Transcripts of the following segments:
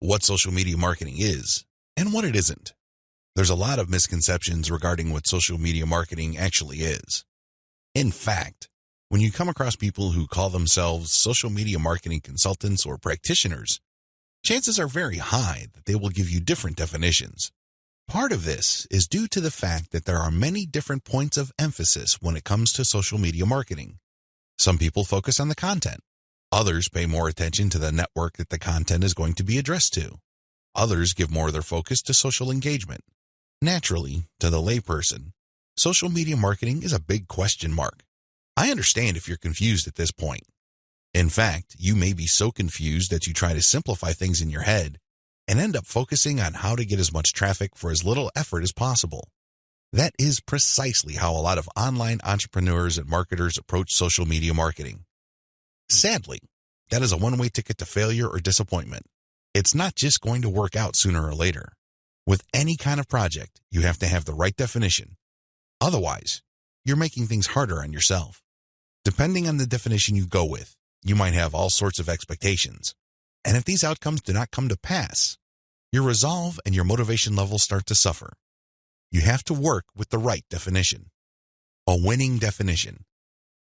what social media marketing is and what it isn't. There's a lot of misconceptions regarding what social media marketing actually is. In fact, when you come across people who call themselves social media marketing consultants or practitioners, chances are very high that they will give you different definitions. Part of this is due to the fact that there are many different points of emphasis when it comes to social media marketing. Some people focus on the content. Others pay more attention to the network that the content is going to be addressed to. Others give more of their focus to social engagement. Naturally, to the layperson, social media marketing is a big question mark. I understand if you're confused at this point. In fact, you may be so confused that you try to simplify things in your head and end up focusing on how to get as much traffic for as little effort as possible. That is precisely how a lot of online entrepreneurs and marketers approach social media marketing. Sadly, that is a one-way ticket to failure or disappointment. It's not just going to work out sooner or later. With any kind of project, you have to have the right definition. Otherwise, you're making things harder on yourself. Depending on the definition you go with, you might have all sorts of expectations. And if these outcomes do not come to pass, your resolve and your motivation levels start to suffer. You have to work with the right definition. A winning definition.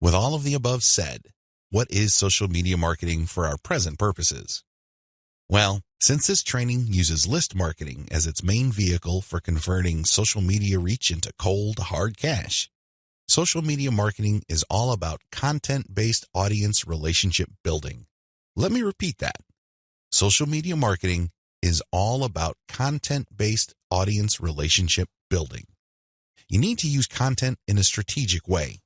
With all of the above said, what is social media marketing for our present purposes? Well, since this training uses list marketing as its main vehicle for converting social media reach into cold, hard cash, social media marketing is all about content-based audience relationship building. Let me repeat that. Social media marketing is all about content-based audience relationship building. You need to use content in a strategic way.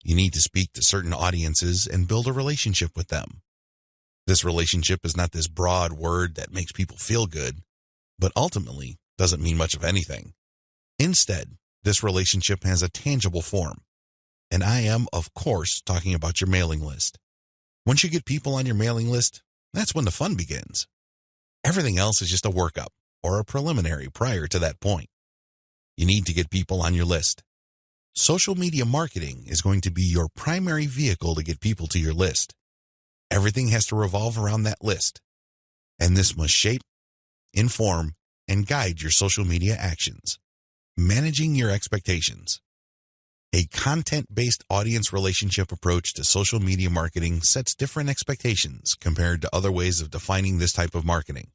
You need to speak to certain audiences and build a relationship with them. This relationship is not this broad word that makes people feel good, but ultimately doesn't mean much of anything. Instead, this relationship has a tangible form. And I am, of course, talking about your mailing list. Once you get people on your mailing list, that's when the fun begins. Everything else is just a workup or a preliminary prior to that point. You need to get people on your list. Social media marketing is going to be your primary vehicle to get people to your list. Everything has to revolve around that list. And this must shape, inform, and guide your social media actions. Managing your expectations. A content-based audience relationship approach to social media marketing sets different expectations compared to other ways of defining this type of marketing.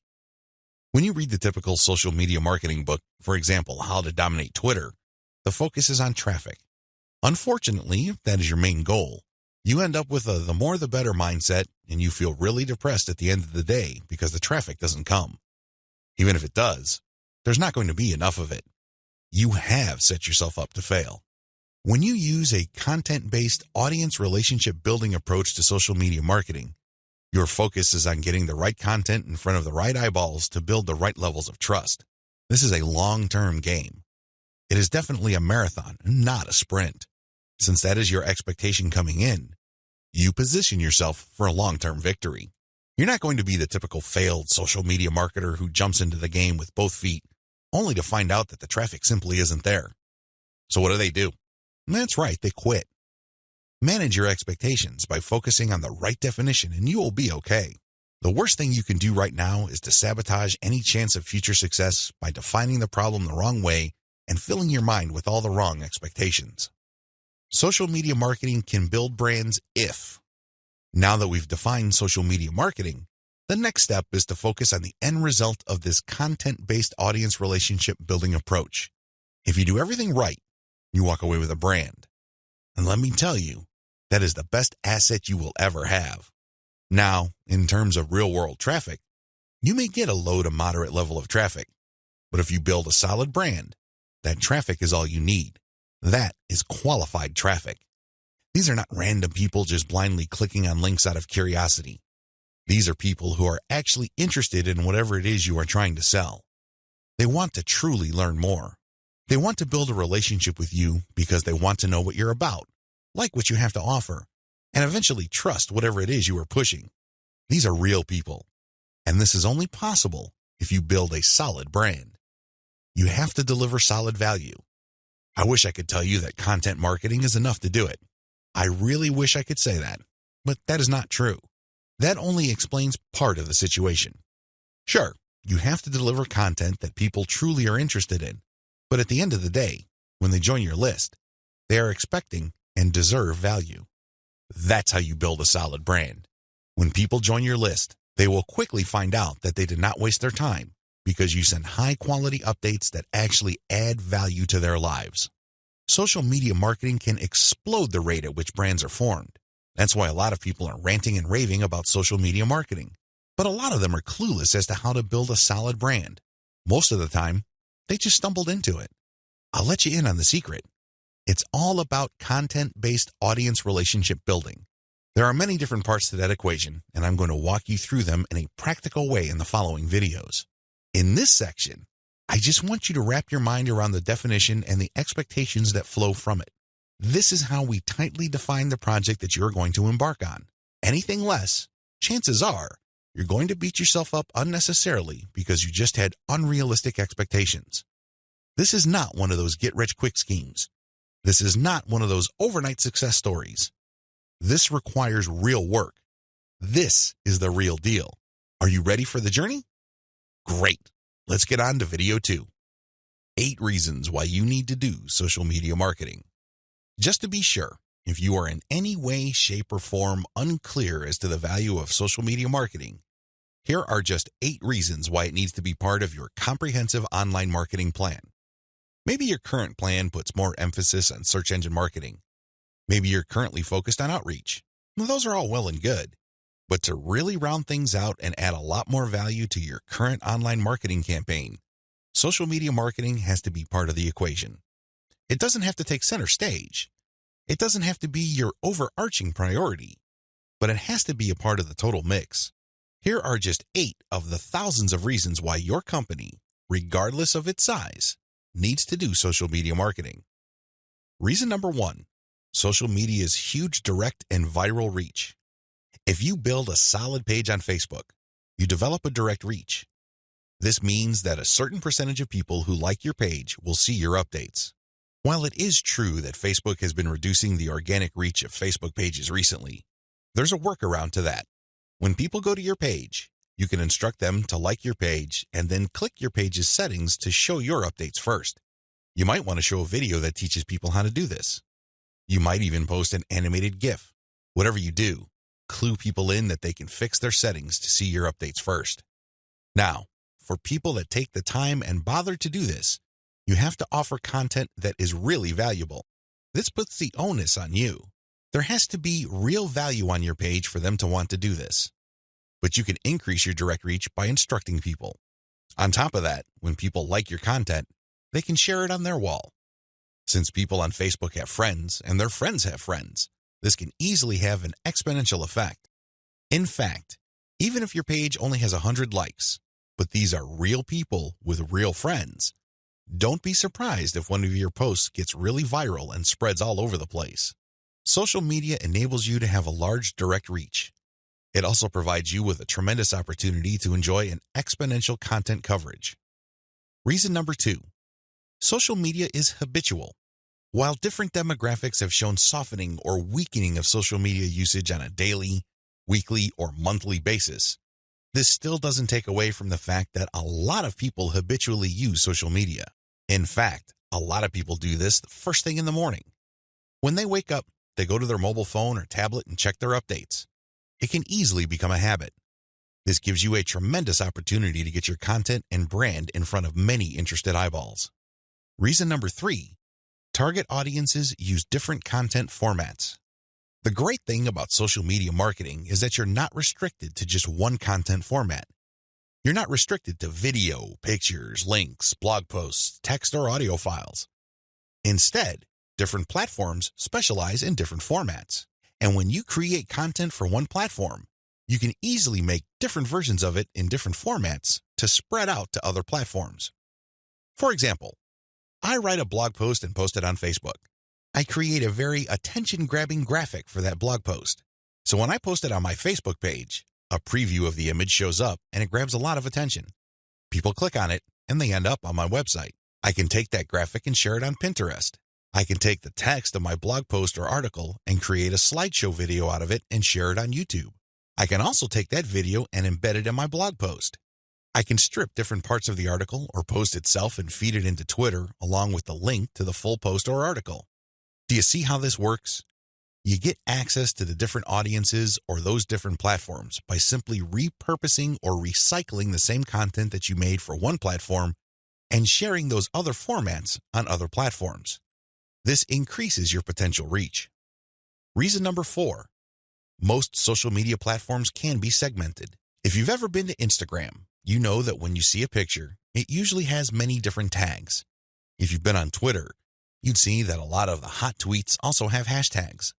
When you read the typical social media marketing book, for example, How to Dominate Twitter, the focus is on traffic. Unfortunately, if that is your main goal, you end up with a the more the better mindset and you feel really depressed at the end of the day because the traffic doesn't come. Even if it does, there's not going to be enough of it. You have set yourself up to fail. When you use a content-based audience relationship building approach to social media marketing, your focus is on getting the right content in front of the right eyeballs to build the right levels of trust. This is a long-term game. It is definitely a marathon, not a sprint. Since that is your expectation coming in, you position yourself for a long-term victory. You're not going to be the typical failed social media marketer who jumps into the game with both feet, only to find out that the traffic simply isn't there. So what do? That's right, they quit. Manage your expectations by focusing on the right definition and you will be okay. The worst thing you can do right now is to sabotage any chance of future success by defining the problem the wrong way and filling your mind with all the wrong expectations. Social media marketing can build brands if. Now that we've defined social media marketing, the next step is to focus on the end result of this content-based audience relationship building approach. If you do everything right, you walk away with a brand. And let me tell you, that is the best asset you will ever have. Now, in terms of real-world traffic, you may get a low to moderate level of traffic. But if you build a solid brand, that traffic is all you need. That is qualified traffic. These are not random people just blindly clicking on links out of curiosity. These are people who are actually interested in whatever it is you are trying to sell. They want to truly learn more. They want to build a relationship with you because they want to know what you're about, like what you have to offer, and eventually trust whatever it is you are pushing. These are real people, and this is only possible if you build a solid brand. You have to deliver solid value. I wish I could tell you that content marketing is enough to do it. I really wish I could say that, but that is not true. That only explains part of the situation. Sure, you have to deliver content that people truly are interested in, but at the end of the day, when they join your list, they are expecting and deserve value. That's how you build a solid brand. When people join your list, they will quickly find out that they did not waste their time because you send high-quality updates that actually add value to their lives. Social media marketing can explode the rate at which brands are formed. That's why a lot of people are ranting and raving about social media marketing. But a lot of them are clueless as to how to build a solid brand. Most of the time, they just stumbled into it. I'll let you in on the secret. It's all about content-based audience relationship building. There are many different parts to that equation, and I'm going to walk you through them in a practical way in the following videos. In this section, I just want you to wrap your mind around the definition and the expectations that flow from it. This is how we tightly define the project that you're going to embark on. Anything less, chances are, you're going to beat yourself up unnecessarily because you just had unrealistic expectations. This is not one of those get-rich-quick schemes. This is not one of those overnight success stories. This requires real work. This is the real deal. Are you ready for the journey? Great. Let's get on to video 2. 8 reasons why you need to do social media marketing. Just to be sure, if you are in any way, shape, or form unclear as to the value of social media marketing, here are just 8 reasons why it needs to be part of your comprehensive online marketing plan. Maybe your current plan puts more emphasis on search engine marketing. Maybe you're currently focused on outreach. Well, those are all well and good. But to really round things out and add a lot more value to your current online marketing campaign, social media marketing has to be part of the equation. It doesn't have to take center stage. It doesn't have to be your overarching priority, but it has to be a part of the total mix. Here are just 8 of the thousands of reasons why your company, regardless of its size, needs to do social media marketing. Reason number 1, social media's huge direct and viral reach. If you build a solid page on Facebook, you develop a direct reach. This means that a certain percentage of people who like your page will see your updates. While it is true that Facebook has been reducing the organic reach of Facebook pages recently, there's a workaround to that. When people go to your page, you can instruct them to like your page and then click your page's settings to show your updates first. You might want to show a video that teaches people how to do this. You might even post an animated GIF. Whatever you do, clue people in that they can fix their settings to see your updates first. Now, for people that take the time and bother to do this, you have to offer content that is really valuable. This puts the onus on you. There has to be real value on your page for them to want to do this. But you can increase your direct reach by instructing people. On top of that, when people like your content, they can share it on their wall. Since people on Facebook have friends and their friends have friends, this can easily have an exponential effect. In fact, even if your page only has 100 likes, but these are real people with real friends, don't be surprised if one of your posts gets really viral and spreads all over the place. Social media enables you to have a large direct reach. It also provides you with a tremendous opportunity to enjoy an exponential content coverage. Reason number 2, social media is habitual. While different demographics have shown softening or weakening of social media usage on a daily, weekly, or monthly basis, this still doesn't take away from the fact that a lot of people habitually use social media. In fact, a lot of people do this the first thing in the morning. When they wake up, they go to their mobile phone or tablet and check their updates. It can easily become a habit. This gives you a tremendous opportunity to get your content and brand in front of many interested eyeballs. Reason number 3, target audiences use different content formats. The great thing about social media marketing is that you're not restricted to just one content format. You're not restricted to video, pictures, links, blog posts, text, or audio files. Instead, different platforms specialize in different formats. And when you create content for one platform, you can easily make different versions of it in different formats to spread out to other platforms. For example, I write a blog post and post it on Facebook. I create a very attention-grabbing graphic for that blog post. So when I post it on my Facebook page, a preview of the image shows up and it grabs a lot of attention. People click on it and they end up on my website. I can take that graphic and share it on Pinterest. I can take the text of my blog post or article and create a slideshow video out of it and share it on YouTube. I can also take that video and embed it in my blog post. I can strip different parts of the article or post itself and feed it into Twitter along with the link to the full post or article. Do you see how this works? You get access to the different audiences or those different platforms by simply repurposing or recycling the same content that you made for one platform and sharing those other formats on other platforms. This increases your potential reach. Reason number 4, most social media platforms can be segmented. If you've ever been to Instagram, you know that when you see a picture, it usually has many different tags. If you've been on Twitter, you'd see that a lot of the hot tweets also have hashtags.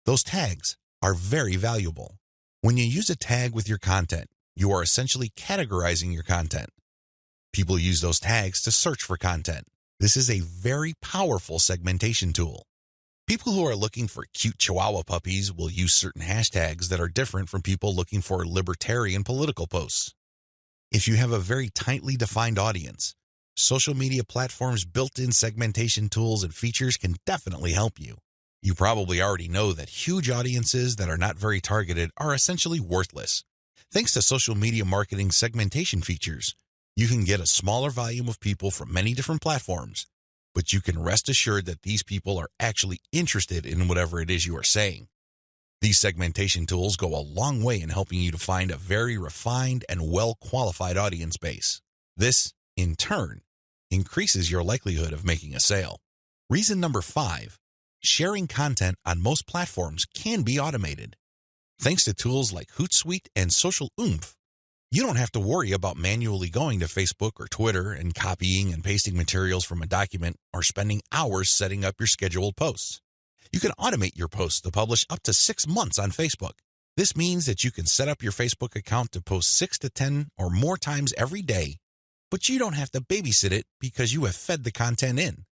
Those tags are very valuable. When you use a tag with your content, you are essentially categorizing your content. People use those tags to search for content. This is a very powerful segmentation tool. People who are looking for cute Chihuahua puppies will use certain hashtags that are different from people looking for libertarian political posts. If you have a very tightly defined audience, social media platforms' built-in segmentation tools and features can definitely help you. You probably already know that huge audiences that are not very targeted are essentially worthless. Thanks to social media marketing segmentation features, you can get a smaller volume of people from many different platforms, but you can rest assured that these people are actually interested in whatever it is you are saying. These segmentation tools go a long way in helping you to find a very refined and well-qualified audience base. This, in turn, increases your likelihood of making a sale. Reason number 5, sharing content on most platforms can be automated. Thanks to tools like Hootsuite and Social Oomph, you don't have to worry about manually going to Facebook or Twitter and copying and pasting materials from a document or spending hours setting up your scheduled posts. You can automate your posts to publish up to 6 months on Facebook. This means that you can set up your Facebook account to post 6 to 10 or more times every day, but you don't have to babysit it because you have fed the content in.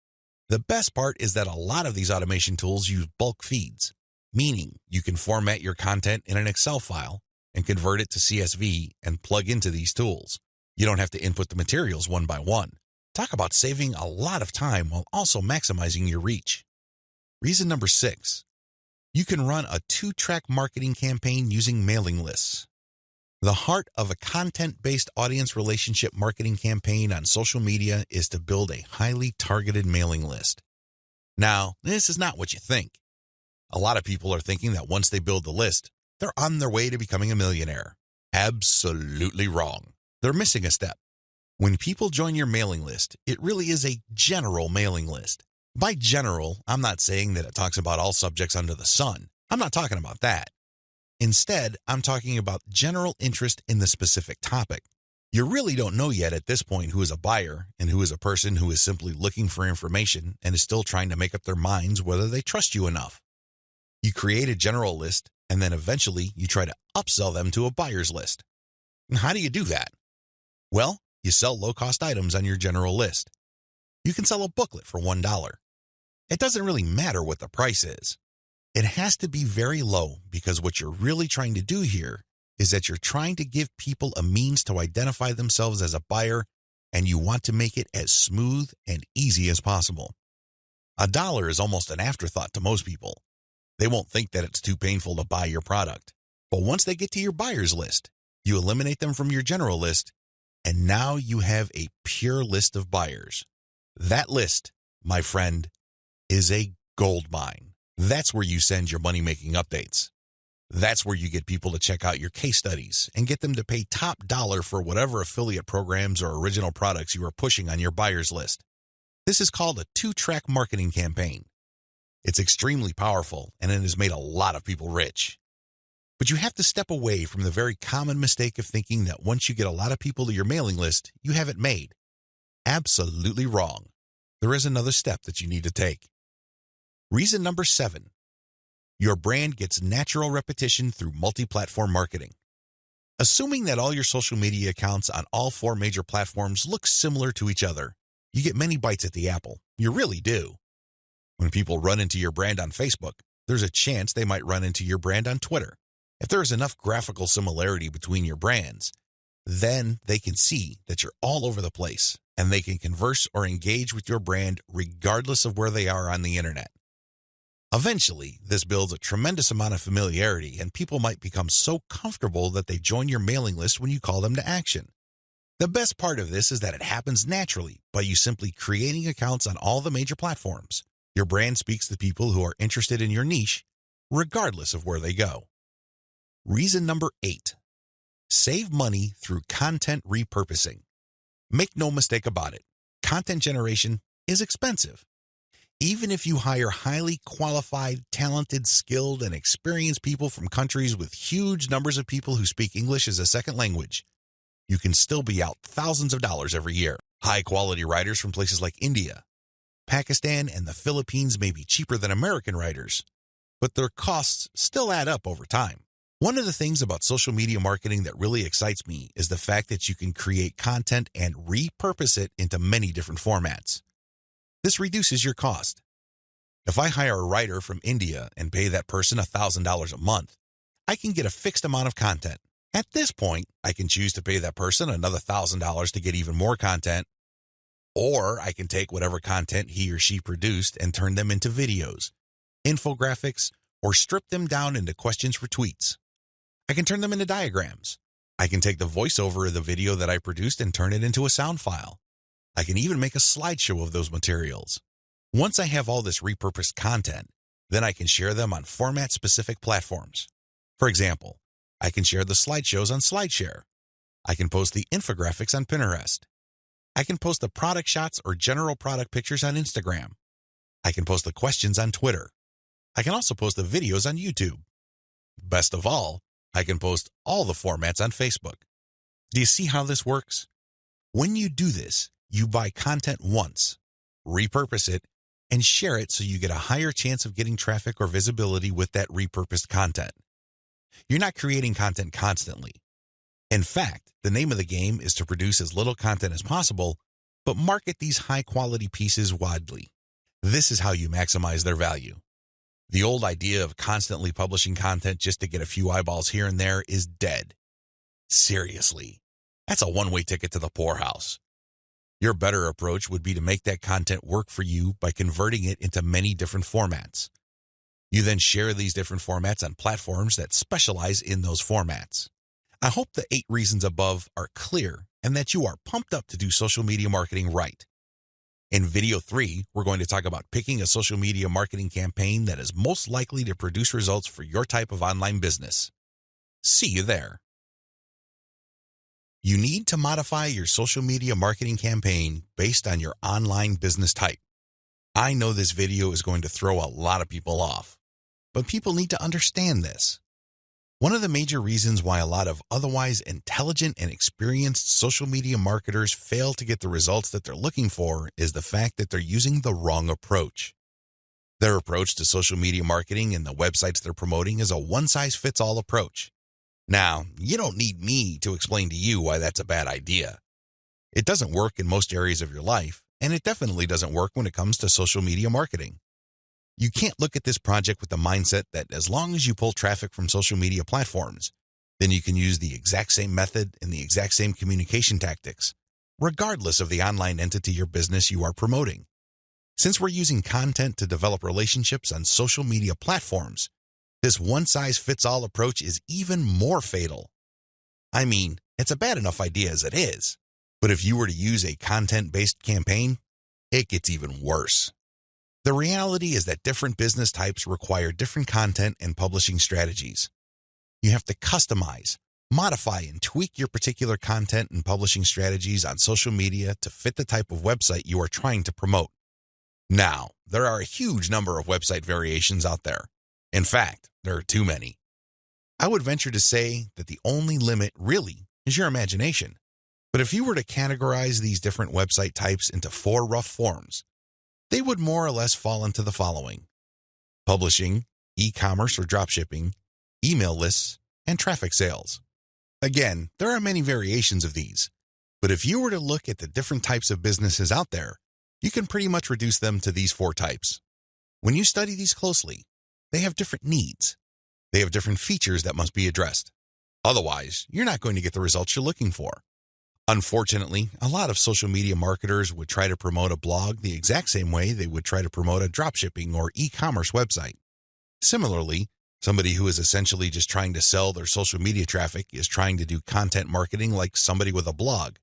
The best part is that a lot of these automation tools use bulk feeds, meaning you can format your content in an Excel file and convert it to CSV and plug into these tools. You don't have to input the materials one by one. Talk about saving a lot of time while also maximizing your reach. Reason number 6, you can run a 2-track marketing campaign using mailing lists. The heart of a content-based audience relationship marketing campaign on social media is to build a highly targeted mailing list. Now, this is not what you think. A lot of people are thinking that once they build the list, they're on their way to becoming a millionaire. Absolutely wrong. They're missing a step. When people join your mailing list, it really is a general mailing list. By general, I'm not saying that it talks about all subjects under the sun. I'm not talking about that. Instead, I'm talking about general interest in the specific topic. You really don't know yet at this point who is a buyer and who is a person who is simply looking for information and is still trying to make up their minds whether they trust you enough. You create a general list, and then eventually you try to upsell them to a buyer's list. And how do you do that? Well, you sell low-cost items on your general list. You can sell a booklet for $1. It doesn't really matter what the price is. It has to be very low because what you're really trying to do here is that you're trying to give people a means to identify themselves as a buyer, and you want to make it as smooth and easy as possible. $1 is almost an afterthought to most people. They won't think that it's too painful to buy your product. But once they get to your buyer's list, you eliminate them from your general list, and now you have a pure list of buyers. That list, my friend, is a gold mine. That's where you send your money-making updates. That's where you get people to check out your case studies and get them to pay top dollar for whatever affiliate programs or original products you are pushing on your buyer's list. This is called a 2-track marketing campaign. It's extremely powerful, and it has made a lot of people rich. But you have to step away from the very common mistake of thinking that once you get a lot of people to your mailing list, you have it made. Absolutely wrong. There is another step that you need to take. Reason number 7, your brand gets natural repetition through multi-platform marketing. Assuming that all your social media accounts on all 4 major platforms look similar to each other, you get many bites at the apple. You really do. When people run into your brand on Facebook, there's a chance they might run into your brand on Twitter. If there is enough graphical similarity between your brands, then they can see that you're all over the place, and they can converse or engage with your brand regardless of where they are on the internet. Eventually, this builds a tremendous amount of familiarity, and people might become so comfortable that they join your mailing list when you call them to action. The best part of this is that it happens naturally by you simply creating accounts on all the major platforms. Your brand speaks to people who are interested in your niche, regardless of where they go. Reason number 8. Save money through content repurposing. Make no mistake about it, content generation is expensive. Even if you hire highly qualified, talented, skilled, and experienced people from countries with huge numbers of people who speak English as a second language, you can still be out thousands of dollars every year. High-quality writers from places like India, Pakistan, and the Philippines may be cheaper than American writers, but their costs still add up over time. One of the things about social media marketing that really excites me is the fact that you can create content and repurpose it into many different formats. This reduces your cost. If I hire a writer from India and pay that person $1,000 a month, I can get a fixed amount of content. At this point, I can choose to pay that person another $1,000 to get even more content, or I can take whatever content he or she produced and turn them into videos, infographics, or strip them down into questions for tweets. I can turn them into diagrams. I can take the voiceover of the video that I produced and turn it into a sound file. I can even make a slideshow of those materials. Once I have all this repurposed content, then I can share them on format-specific platforms. For example, I can share the slideshows on SlideShare. I can post the infographics on Pinterest. I can post the product shots or general product pictures on Instagram. I can post the questions on Twitter. I can also post the videos on YouTube. Best of all, I can post all the formats on Facebook. Do you see how this works? When you do this, you buy content once, repurpose it, and share it so you get a higher chance of getting traffic or visibility with that repurposed content. You're not creating content constantly. In fact, the name of the game is to produce as little content as possible, but market these high-quality pieces widely. This is how you maximize their value. The old idea of constantly publishing content just to get a few eyeballs here and there is dead. Seriously, that's a one-way ticket to the poorhouse. Your better approach would be to make that content work for you by converting it into many different formats. You then share these different formats on platforms that specialize in those formats. I hope the 8 reasons above are clear and that you are pumped up to do social media marketing right. In video 3, we're going to talk about picking a social media marketing campaign that is most likely to produce results for your type of online business. See you there. You need to modify your social media marketing campaign based on your online business type. I know this video is going to throw a lot of people off, but people need to understand this. One of the major reasons why a lot of otherwise intelligent and experienced social media marketers fail to get the results that they're looking for is the fact that they're using the wrong approach. Their approach to social media marketing and the websites they're promoting is a one-size-fits-all approach. Now, you don't need me to explain to you why that's a bad idea. It doesn't work in most areas of your life, and it definitely doesn't work when it comes to social media marketing. You can't look at this project with the mindset that as long as you pull traffic from social media platforms, then you can use the exact same method and the exact same communication tactics, regardless of the online entity or business you are promoting. Since we're using content to develop relationships on social media platforms, this one-size-fits-all approach is even more fatal. I mean, it's a bad enough idea as it is, but if you were to use a content-based campaign, it gets even worse. The reality is that different business types require different content and publishing strategies. You have to customize, modify, and tweak your particular content and publishing strategies on social media to fit the type of website you are trying to promote. Now, there are a huge number of website variations out there. In fact, there are too many. I would venture to say that the only limit really is your imagination. But if you were to categorize these different website types into 4 rough forms, they would more or less fall into the following: publishing, e-commerce or dropshipping, email lists, and traffic sales. Again, there are many variations of these, but if you were to look at the different types of businesses out there, you can pretty much reduce them to these 4 types. When you study these closely, they have different needs. They have different features that must be addressed. Otherwise, you're not going to get the results you're looking for. Unfortunately, a lot of social media marketers would try to promote a blog the exact same way they would try to promote a dropshipping or e-commerce website. Similarly, somebody who is essentially just trying to sell their social media traffic is trying to do content marketing like somebody with a blog.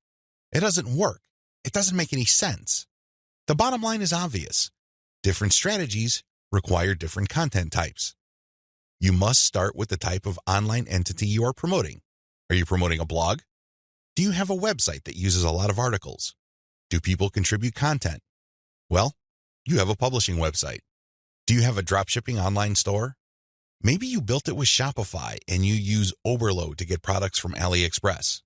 It doesn't work. It doesn't make any sense. The bottom line is obvious. Different strategies require different content types. You must start with the type of online entity you are promoting. Are you promoting a blog? Do you have a website that uses a lot of articles? Do people contribute content? Well, you have a publishing website. Do you have a dropshipping online store? Maybe you built it with Shopify and you use Overload to get products from AliExpress.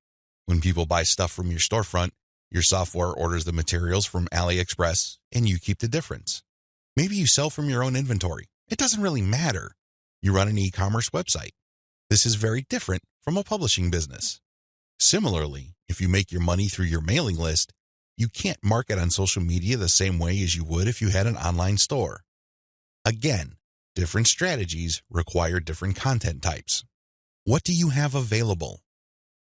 When people buy stuff from your storefront, your software orders the materials from AliExpress and you keep the difference. Maybe you sell from your own inventory. It doesn't really matter. You run an e-commerce website. This is very different from a publishing business. Similarly, if you make your money through your mailing list, you can't market on social media the same way as you would if you had an online store. Again, different strategies require different content types. What do you have available?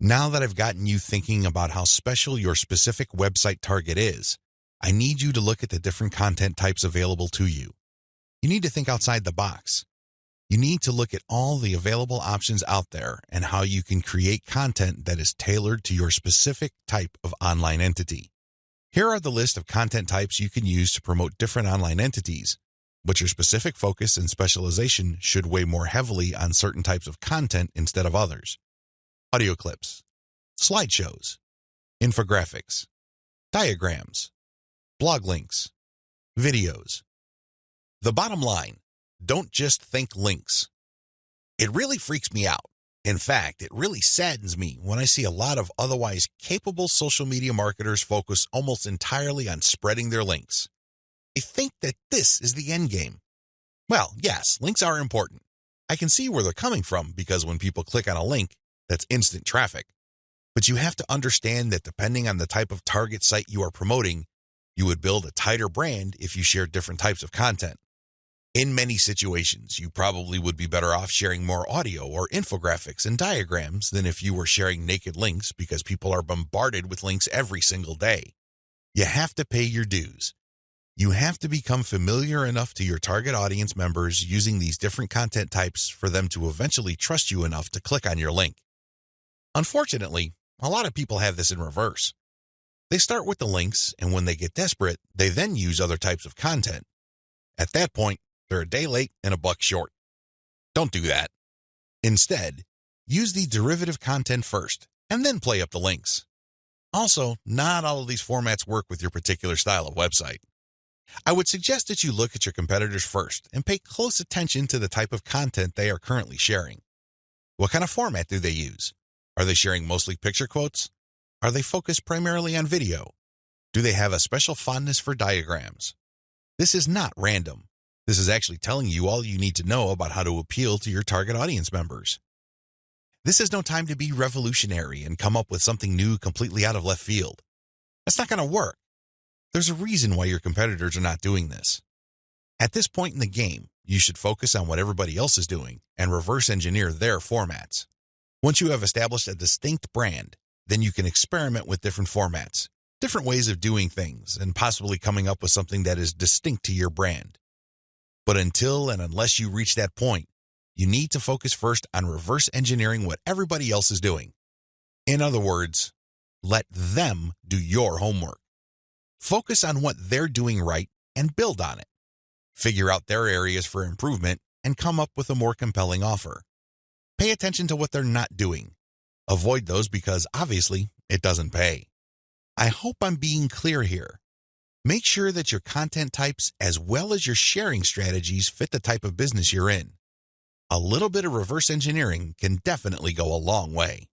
Now that I've gotten you thinking about how special your specific website target is, I need you to look at the different content types available to you. You need to think outside the box. You need to look at all the available options out there and how you can create content that is tailored to your specific type of online entity. Here are the list of content types you can use to promote different online entities, but your specific focus and specialization should weigh more heavily on certain types of content instead of others. Audio clips, slideshows, infographics, diagrams, blog links, videos. The bottom line, don't just think links. It really freaks me out. In fact, it really saddens me when I see a lot of otherwise capable social media marketers focus almost entirely on spreading their links. They think that this is the end game. Well, yes, links are important. I can see where they're coming from because when people click on a link, that's instant traffic. But you have to understand that depending on the type of target site you are promoting, you would build a tighter brand if you share different types of content. In many situations, you probably would be better off sharing more audio or infographics and diagrams than if you were sharing naked links because people are bombarded with links every single day. You have to pay your dues. You have to become familiar enough to your target audience members using these different content types for them to eventually trust you enough to click on your link. Unfortunately, a lot of people have this in reverse. They start with the links, and when they get desperate, they then use other types of content. At that point, they're a day late and a buck short. Don't do that. Instead, use the derivative content first, and then play up the links. Also, not all of these formats work with your particular style of website. I would suggest that you look at your competitors first and pay close attention to the type of content they are currently sharing. What kind of format do they use? Are they sharing mostly picture quotes? Are they focused primarily on video? Do they have a special fondness for diagrams? This is not random. This is actually telling you all you need to know about how to appeal to your target audience members. This is no time to be revolutionary and come up with something new completely out of left field. That's not going to work. There's a reason why your competitors are not doing this. At this point in the game, you should focus on what everybody else is doing and reverse engineer their formats. Once you have established a distinct brand, then you can experiment with different formats, different ways of doing things, and possibly coming up with something that is distinct to your brand. But until and unless you reach that point, you need to focus first on reverse engineering what everybody else is doing. In other words, let them do your homework. Focus on what they're doing right and build on it. Figure out their areas for improvement and come up with a more compelling offer. Pay attention to what they're not doing. Avoid those because obviously it doesn't pay. I hope I'm being clear here. Make sure that your content types as well as your sharing strategies fit the type of business you're in. A little bit of reverse engineering can definitely go a long way.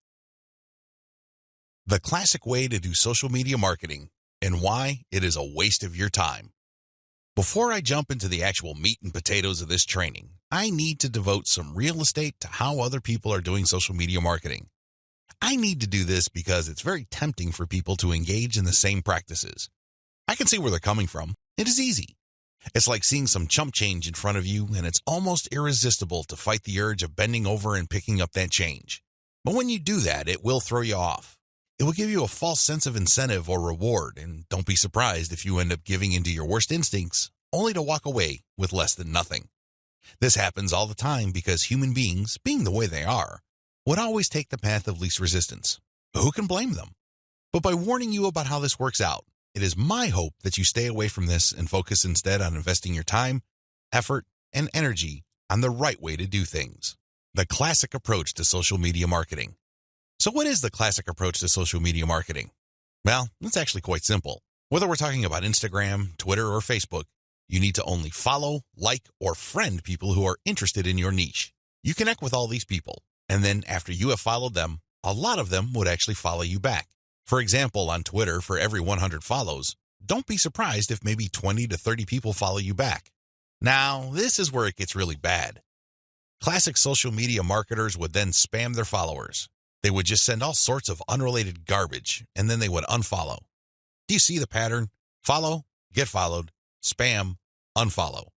The classic way to do social media marketing and why it is a waste of your time. Before I jump into the actual meat and potatoes of this training, I need to devote some real estate to how other people are doing social media marketing. I need to do this because it's very tempting for people to engage in the same practices. I can see where they're coming from. It is easy. It's like seeing some chump change in front of you, and it's almost irresistible to fight the urge of bending over and picking up that change. But when you do that, it will throw you off. It will give you a false sense of incentive or reward, and don't be surprised if you end up giving into your worst instincts, only to walk away with less than nothing. This happens all the time because human beings, being the way they are, would always take the path of least resistance. But who can blame them? But by warning you about how this works out, it is my hope that you stay away from this and focus instead on investing your time, effort, and energy on the right way to do things. The classic approach to social media marketing. So what is the classic approach to social media marketing? Well, it's actually quite simple. Whether we're talking about Instagram, Twitter, or Facebook, you need to only follow, like, or friend people who are interested in your niche. You connect with all these people, and then after you have followed them, a lot of them would actually follow you back. For example, on Twitter, for every 100 follows, don't be surprised if maybe 20 to 30 people follow you back. Now, this is where it gets really bad. Classic social media marketers would then spam their followers. They would just send all sorts of unrelated garbage, and then they would unfollow. Do you see the pattern? Follow, get followed, spam, unfollow.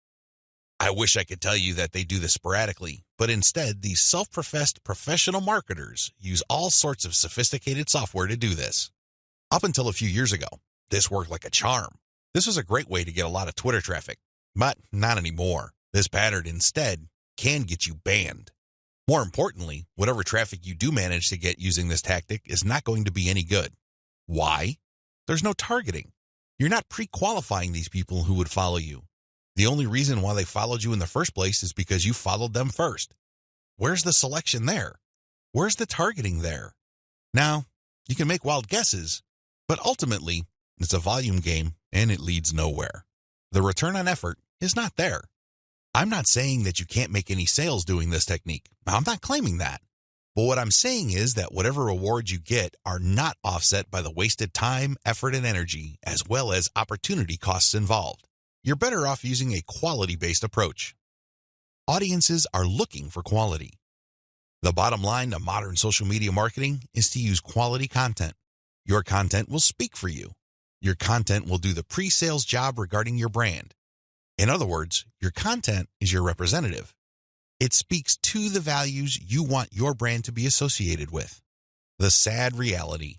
I wish I could tell you that they do this sporadically, but instead, these self-professed professional marketers use all sorts of sophisticated software to do this. Up until a few years ago, this worked like a charm. This was a great way to get a lot of Twitter traffic, but not anymore. This pattern instead can get you banned. More importantly, whatever traffic you do manage to get using this tactic is not going to be any good. Why? There's no targeting. You're not pre-qualifying these people who would follow you. The only reason why they followed you in the first place is because you followed them first. Where's the selection there? Where's the targeting there? Now, you can make wild guesses, but ultimately, it's a volume game and it leads nowhere. The return on effort is not there. I'm not saying that you can't make any sales doing this technique. I'm not claiming that. But what I'm saying is that whatever rewards you get are not offset by the wasted time, effort, and energy, as well as opportunity costs involved. You're better off using a quality-based approach. Audiences are looking for quality. The bottom line to modern social media marketing is to use quality content. Your content will speak for you. Your content will do the pre-sales job regarding your brand. In other words, your content is your representative. It speaks to the values you want your brand to be associated with. The sad reality: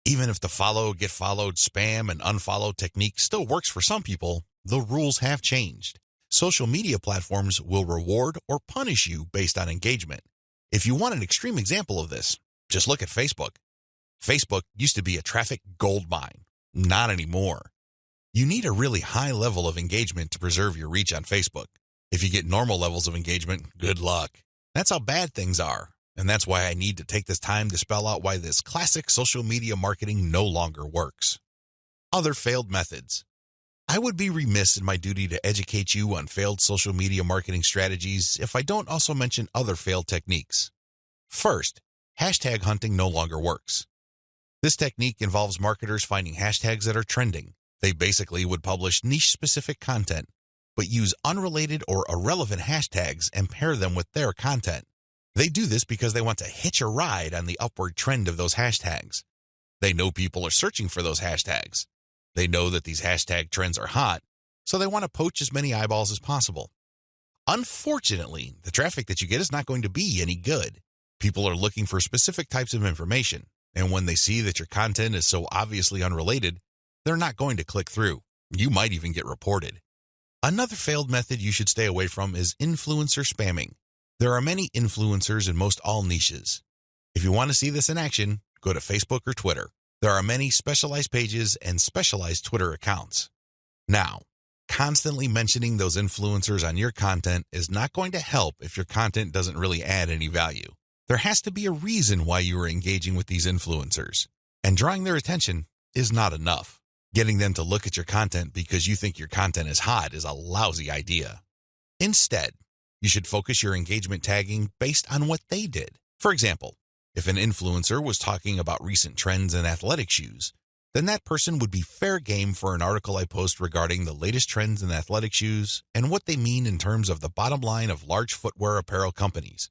even if the follow, get followed, spam, and unfollow technique still works for some people, the rules have changed. Social media platforms will reward or punish you based on engagement. If you want an extreme example of this, just look at Facebook. Facebook used to be a traffic goldmine. Not anymore. You need a really high level of engagement to preserve your reach on Facebook. If you get normal levels of engagement, good luck. That's how bad things are, and that's why I need to take this time to spell out why this classic social media marketing no longer works. Other failed methods. I would be remiss in my duty to educate you on failed social media marketing strategies if I don't also mention other failed techniques. First, hashtag hunting no longer works. This technique involves marketers finding hashtags that are trending. They basically would publish niche-specific content, but use unrelated or irrelevant hashtags and pair them with their content. They do this because they want to hitch a ride on the upward trend of those hashtags. They know people are searching for those hashtags. They know that these hashtag trends are hot, so they want to poach as many eyeballs as possible. Unfortunately, the traffic that you get is not going to be any good. People are looking for specific types of information, and when they see that your content is so obviously unrelated, they're not going to click through. You might even get reported. Another failed method you should stay away from is influencer spamming. There are many influencers in most all niches. If you want to see this in action, go to Facebook or Twitter. There are many specialized pages and specialized Twitter accounts. Now, constantly mentioning those influencers on your content is not going to help if your content doesn't really add any value. There has to be a reason why you are engaging with these influencers, and drawing their attention is not enough. Getting them to look at your content because you think your content is hot is a lousy idea. Instead, you should focus your engagement tagging based on what they did. For example, if an influencer was talking about recent trends in athletic shoes, then that person would be fair game for an article I post regarding the latest trends in athletic shoes and what they mean in terms of the bottom line of large footwear apparel companies.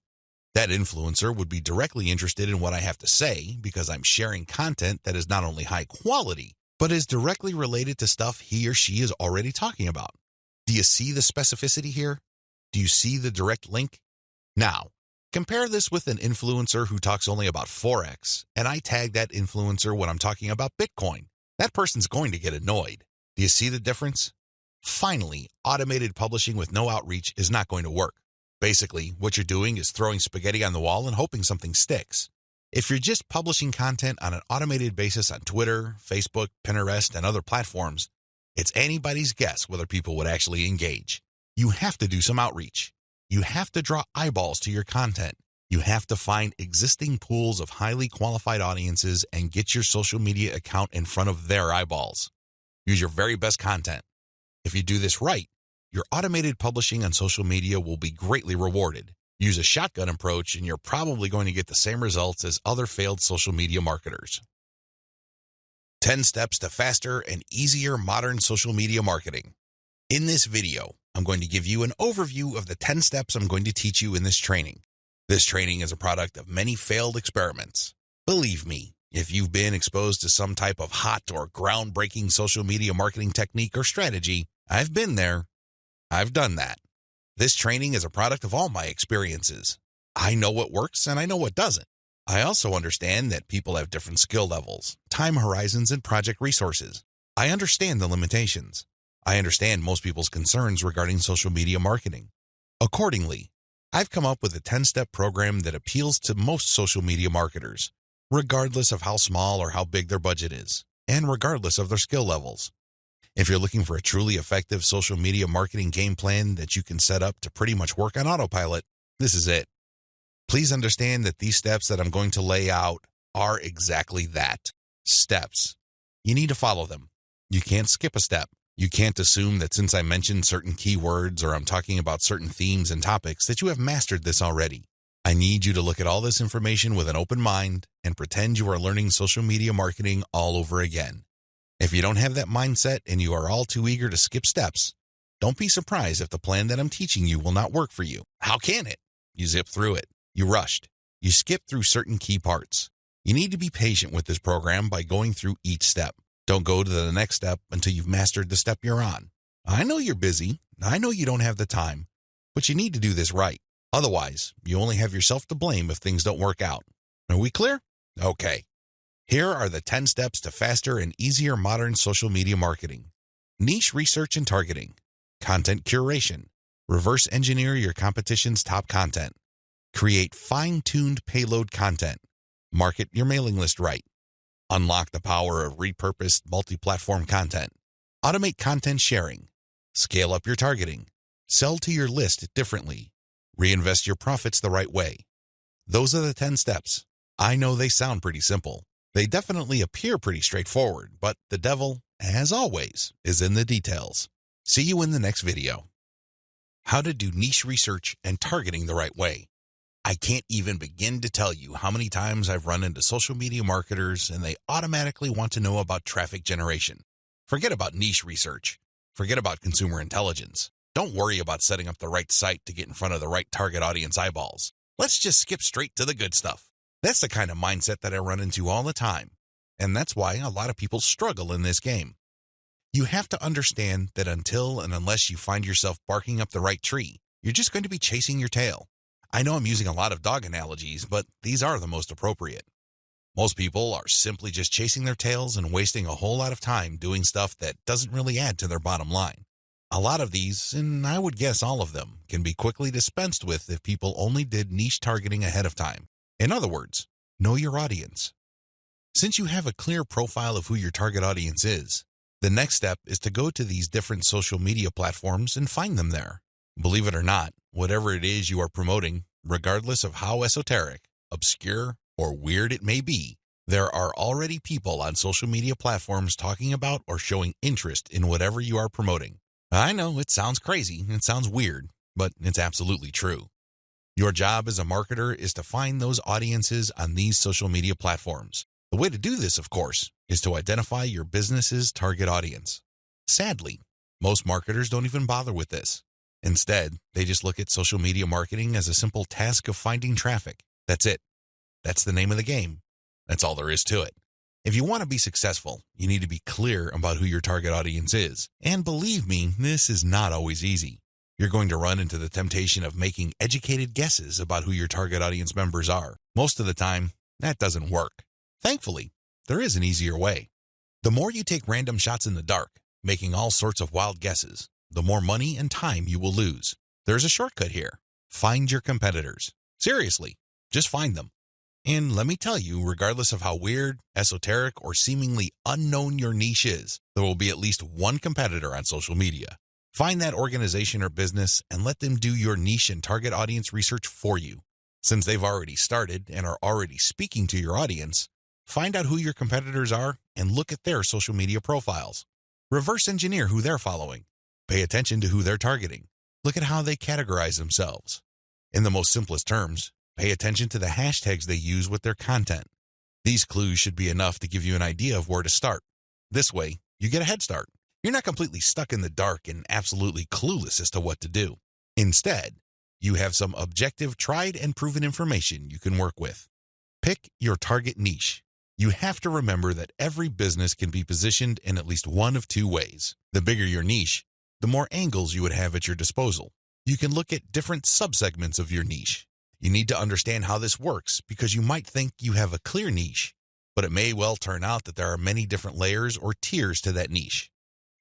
That influencer would be directly interested in what I have to say because I'm sharing content that is not only high quality, but is directly related to stuff he or she is already talking about. Do you see the specificity here? Do you see the direct link? Now, compare this with an influencer who talks only about Forex, and I tag that influencer when I'm talking about Bitcoin. That person's going to get annoyed. Do you see the difference? Finally, automated publishing with no outreach is not going to work. Basically, what you're doing is throwing spaghetti on the wall and hoping something sticks. If you're just publishing content on an automated basis on Twitter, Facebook, Pinterest, and other platforms, it's anybody's guess whether people would actually engage. You have to do some outreach. You have to draw eyeballs to your content. You have to find existing pools of highly qualified audiences and get your social media account in front of their eyeballs. Use your very best content. If you do this right, your automated publishing on social media will be greatly rewarded. Use a shotgun approach and you're probably going to get the same results as other failed social media marketers. 10 steps to faster and easier modern social media marketing. In this video, I'm going to give you an overview of the 10 steps I'm going to teach you in this training. This training is a product of many failed experiments. Believe me, if you've been exposed to some type of hot or groundbreaking social media marketing technique or strategy, I've been there. I've done that. This training is a product of all my experiences. I know what works and I know what doesn't. I also understand that people have different skill levels, time horizons, and project resources. I understand the limitations. I understand most people's concerns regarding social media marketing. Accordingly, I've come up with a 10-step program that appeals to most social media marketers, regardless of how small or how big their budget is, and regardless of their skill levels. If you're looking for a truly effective social media marketing game plan that you can set up to pretty much work on autopilot, this is it. Please understand that these steps that I'm going to lay out are exactly that, steps. You need to follow them. You can't skip a step. You can't assume that since I mentioned certain keywords or I'm talking about certain themes and topics that you have mastered this already. I need you to look at all this information with an open mind and pretend you are learning social media marketing all over again. If you don't have that mindset and you are all too eager to skip steps, don't be surprised if the plan that I'm teaching you will not work for you. How can it? You zip through it. You rushed. You skipped through certain key parts. You need to be patient with this program by going through each step. Don't go to the next step until you've mastered the step you're on. I know you're busy. I know you don't have the time, but you need to do this right. Otherwise, you only have yourself to blame if things don't work out. Are we clear? Okay. Here are the 10 steps to faster and easier modern social media marketing. Niche research and targeting. Content curation. Reverse engineer your competition's top content. Create fine-tuned payload content. Market your mailing list right. Unlock the power of repurposed multi-platform content. Automate content sharing. Scale up your targeting. Sell to your list differently. Reinvest your profits the right way. Those are the 10 steps. I know they sound pretty simple. They definitely appear pretty straightforward, but the devil, as always, is in the details. See you in the next video. How to do niche research and targeting the right way. I can't even begin to tell you how many times I've run into social media marketers and they automatically want to know about traffic generation. Forget about niche research. Forget about consumer intelligence. Don't worry about setting up the right site to get in front of the right target audience eyeballs. Let's just skip straight to the good stuff. That's the kind of mindset that I run into all the time. And that's why a lot of people struggle in this game. You have to understand that until and unless you find yourself barking up the right tree, you're just going to be chasing your tail. I know I'm using a lot of dog analogies, but these are the most appropriate. Most people are simply just chasing their tails and wasting a whole lot of time doing stuff that doesn't really add to their bottom line. A lot of these, and I would guess all of them, can be quickly dispensed with if people only did niche targeting ahead of time. In other words, know your audience. Since you have a clear profile of who your target audience is, the next step is to go to these different social media platforms and find them there. Believe it or not, whatever it is you are promoting, regardless of how esoteric, obscure, or weird it may be, there are already people on social media platforms talking about or showing interest in whatever you are promoting. I know it sounds crazy, it sounds weird, but it's absolutely true. Your job as a marketer is to find those audiences on these social media platforms. The way to do this, of course, is to identify your business's target audience. Sadly, most marketers don't even bother with this. Instead, they just look at social media marketing as a simple task of finding traffic. That's it. That's the name of the game. That's all there is to it. If you want to be successful, you need to be clear about who your target audience is. And believe me, this is not always easy. You're going to run into the temptation of making educated guesses about who your target audience members are. Most of the time, that doesn't work. Thankfully, there is an easier way. The more you take random shots in the dark, making all sorts of wild guesses, the more money and time you will lose. There's a shortcut here. Find your competitors. Seriously, just find them. And let me tell you, regardless of how weird, esoteric, or seemingly unknown your niche is, there will be at least one competitor on social media. Find that organization or business and let them do your niche and target audience research for you. Since they've already started and are already speaking to your audience, find out who your competitors are and look at their social media profiles. Reverse engineer who they're following. Pay attention to who they're targeting. Look at how they categorize themselves. In the most simplest terms, pay attention to the hashtags they use with their content. These clues should be enough to give you an idea of where to start. This way, you get a head start. You're not completely stuck in the dark and absolutely clueless as to what to do. Instead, you have some objective, tried and proven information you can work with. Pick your target niche. You have to remember that every business can be positioned in at least one of two ways. The bigger your niche, the more angles you would have at your disposal. You can look at different subsegments of your niche. You need to understand how this works because you might think you have a clear niche, but it may well turn out that there are many different layers or tiers to that niche.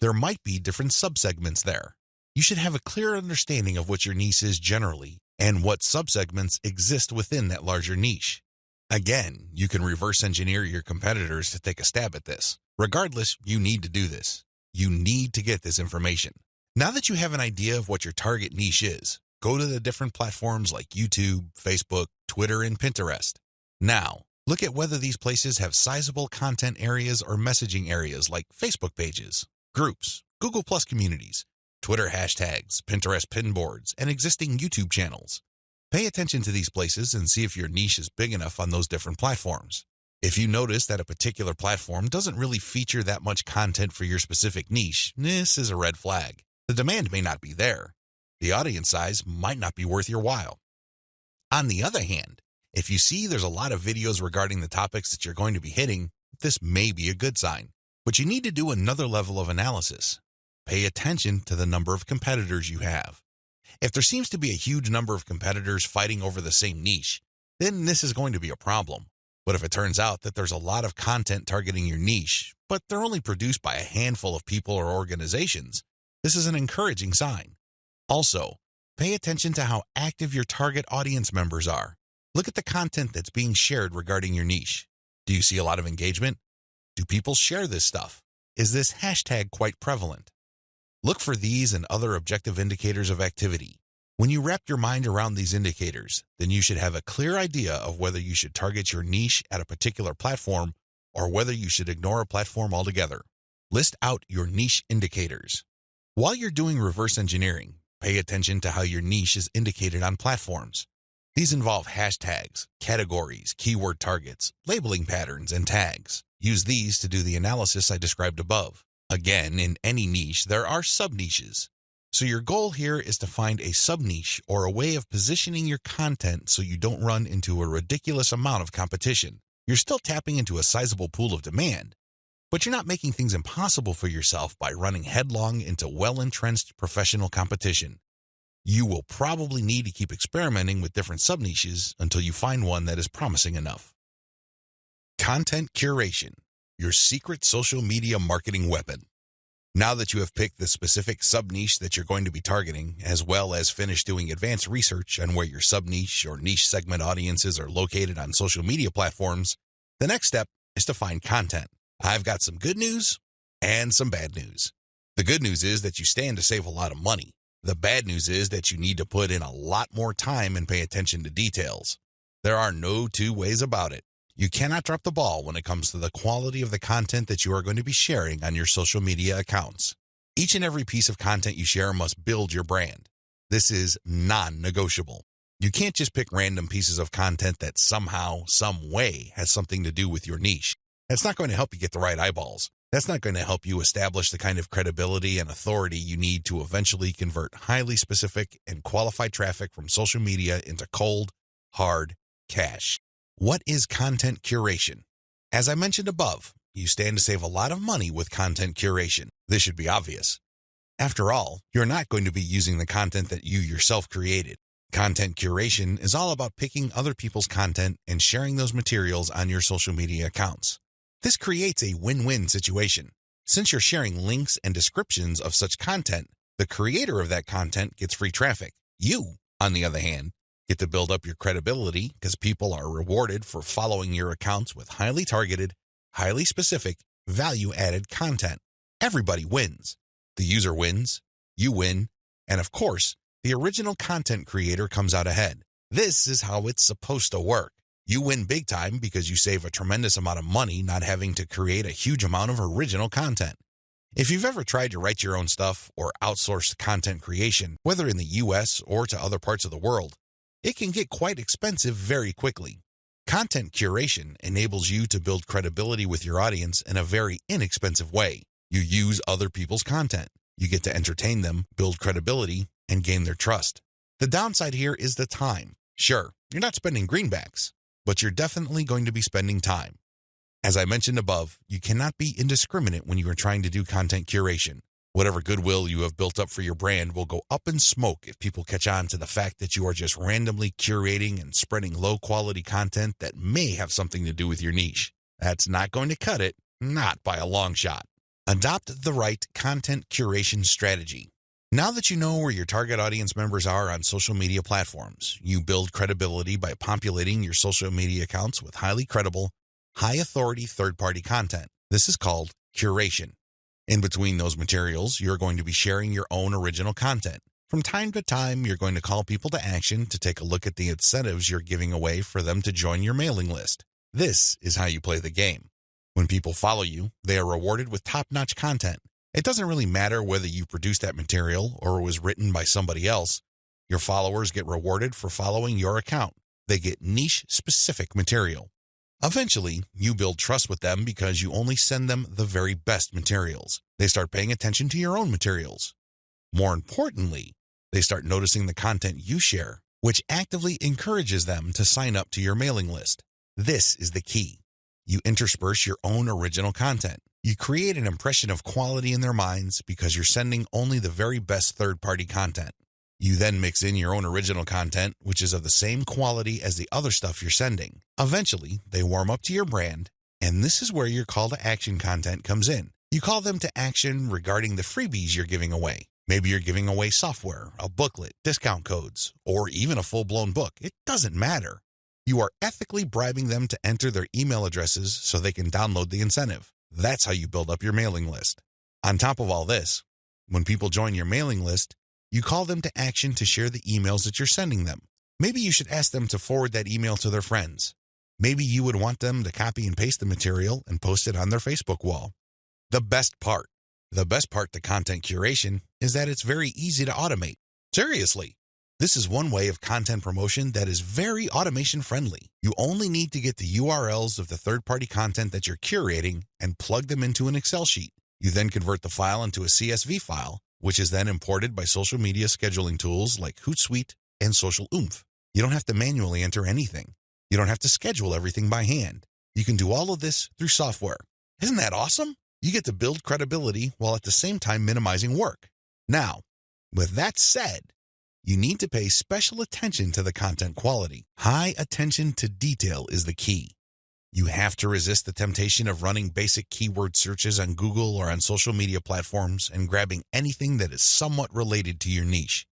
There might be different subsegments there. You should have a clear understanding of what your niche is generally and what subsegments exist within that larger niche. Again, you can reverse engineer your competitors to take a stab at this. Regardless, you need to do this. You need to get this information. Now that you have an idea of what your target niche is, go to the different platforms like YouTube, Facebook, Twitter, and Pinterest. Now, look at whether these places have sizable content areas or messaging areas like Facebook pages, groups, Google Plus communities, Twitter hashtags, Pinterest pinboards, and existing YouTube channels. Pay attention to these places and see if your niche is big enough on those different platforms. If you notice that a particular platform doesn't really feature that much content for your specific niche, this is a red flag. The demand may not be there. The audience size might not be worth your while. On the other hand, if you see there's a lot of videos regarding the topics that you're going to be hitting, this may be a good sign. But you need to do another level of analysis. Pay attention to the number of competitors you have. If there seems to be a huge number of competitors fighting over the same niche, then this is going to be a problem. But if it turns out that there's a lot of content targeting your niche, but they're only produced by a handful of people or organizations, this is an encouraging sign. Also, pay attention to how active your target audience members are. Look at the content that's being shared regarding your niche. Do you see a lot of engagement? Do people share this stuff? Is this hashtag quite prevalent? Look for these and other objective indicators of activity. When you wrap your mind around these indicators, then you should have a clear idea of whether you should target your niche at a particular platform or whether you should ignore a platform altogether. List out your niche indicators. While you're doing reverse engineering, pay attention to how your niche is indicated on platforms. These involve hashtags, categories, keyword targets, labeling patterns, and tags. Use these to do the analysis I described above. Again, in any niche, there are sub-niches. So your goal here is to find a sub-niche or a way of positioning your content so you don't run into a ridiculous amount of competition. You're still tapping into a sizable pool of demand, but you're not making things impossible for yourself by running headlong into well-entrenched professional competition. You will probably need to keep experimenting with different sub-niches until you find one that is promising enough. Content curation, your secret social media marketing weapon. Now that you have picked the specific sub-niche that you're going to be targeting, as well as finished doing advanced research on where your sub-niche or niche segment audiences are located on social media platforms, the next step is to find content. I've got some good news and some bad news. The good news is that you stand to save a lot of money. The bad news is that you need to put in a lot more time and pay attention to details. There are no two ways about it. You cannot drop the ball when it comes to the quality of the content that you are going to be sharing on your social media accounts. Each and every piece of content you share must build your brand. This is non-negotiable. You can't just pick random pieces of content that somehow, some way has something to do with your niche. That's not going to help you get the right eyeballs. That's not going to help you establish the kind of credibility and authority you need to eventually convert highly specific and qualified traffic from social media into cold, hard cash. What is content curation? As I mentioned above, you stand to save a lot of money with content curation. This should be obvious. After all, you're not going to be using the content that you yourself created. Content curation is all about picking other people's content and sharing those materials on your social media accounts. This creates a win-win situation. Since you're sharing links and descriptions of such content, the creator of that content gets free traffic. You, on the other hand, Get to build up your credibility because people are rewarded for following your accounts with highly targeted, highly specific, value-added content. Everybody wins. The user wins, you win, and of course, the original content creator comes out ahead. This is how it's supposed to work. You win big time because you save a tremendous amount of money not having to create a huge amount of original content. If you've ever tried to write your own stuff or outsourced content creation, whether in the US or to other parts of the world, it can get quite expensive very quickly. Content curation enables you to build credibility with your audience in a very inexpensive way. You use other people's content. You get to entertain them, build credibility, and gain their trust. The downside here is the time. Sure, you're not spending greenbacks, but you're definitely going to be spending time. As I mentioned above, you cannot be indiscriminate when you are trying to do content curation. Whatever goodwill you have built up for your brand will go up in smoke if people catch on to the fact that you are just randomly curating and spreading low-quality content that may have something to do with your niche. That's not going to cut it, not by a long shot. Adopt the right content curation strategy. Now that you know where your target audience members are on social media platforms, you build credibility by populating your social media accounts with highly credible, high-authority third-party content. This is called curation. In between those materials, you're going to be sharing your own original content. From time to time, you're going to call people to action to take a look at the incentives you're giving away for them to join your mailing list. This is how you play the game. When people follow you, they are rewarded with top-notch content. It doesn't really matter whether you produced that material or it was written by somebody else. Your followers get rewarded for following your account. They get niche-specific material. Eventually, you build trust with them because you only send them the very best materials. They start paying attention to your own materials. More importantly, they start noticing the content you share, which actively encourages them to sign up to your mailing list. This is the key. You intersperse your own original content. You create an impression of quality in their minds because you're sending only the very best third-party content. You then mix in your own original content, which is of the same quality as the other stuff you're sending. Eventually, they warm up to your brand, and this is where your call to action content comes in. You call them to action regarding the freebies you're giving away. Maybe you're giving away software, a booklet, discount codes, or even a full-blown book. It doesn't matter. You are ethically bribing them to enter their email addresses so they can download the incentive. That's how you build up your mailing list. On top of all this, when people join your mailing list, you call them to action to share the emails that you're sending them. Maybe you should ask them to forward that email to their friends. Maybe you would want them to copy and paste the material and post it on their Facebook wall. The best part to content curation is that it's very easy to automate. Seriously, this is one way of content promotion that is very automation friendly. You only need to get the URLs of the third-party content that you're curating and plug them into an Excel sheet. You then convert the file into a CSV file, which is then imported by social media scheduling tools like Hootsuite and Social Oomph. You don't have to manually enter anything. You don't have to schedule everything by hand. You can do all of this through software. Isn't that awesome? You get to build credibility while at the same time minimizing work. Now, with that said, you need to pay special attention to the content quality. High attention to detail is the key. You have to resist the temptation of running basic keyword searches on Google or on social media platforms and grabbing anything that is somewhat related to your niche.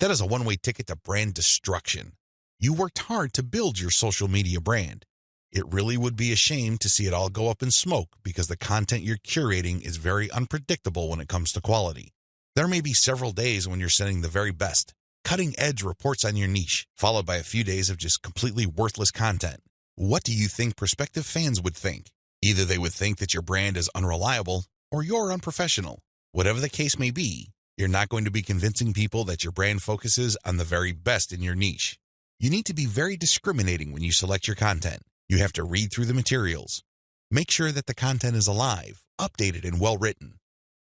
That is a one-way ticket to brand destruction. You worked hard to build your social media brand. It really would be a shame to see it all go up in smoke because the content you're curating is very unpredictable when it comes to quality. There may be several days when you're sending the very best, cutting-edge reports on your niche, followed by a few days of just completely worthless content. What do you think prospective fans would think? Either they would think that your brand is unreliable or you're unprofessional. Whatever the case may be, you're not going to be convincing people that your brand focuses on the very best in your niche. You need to be very discriminating when you select your content. You have to read through the materials. Make sure that the content is alive, updated, and well-written.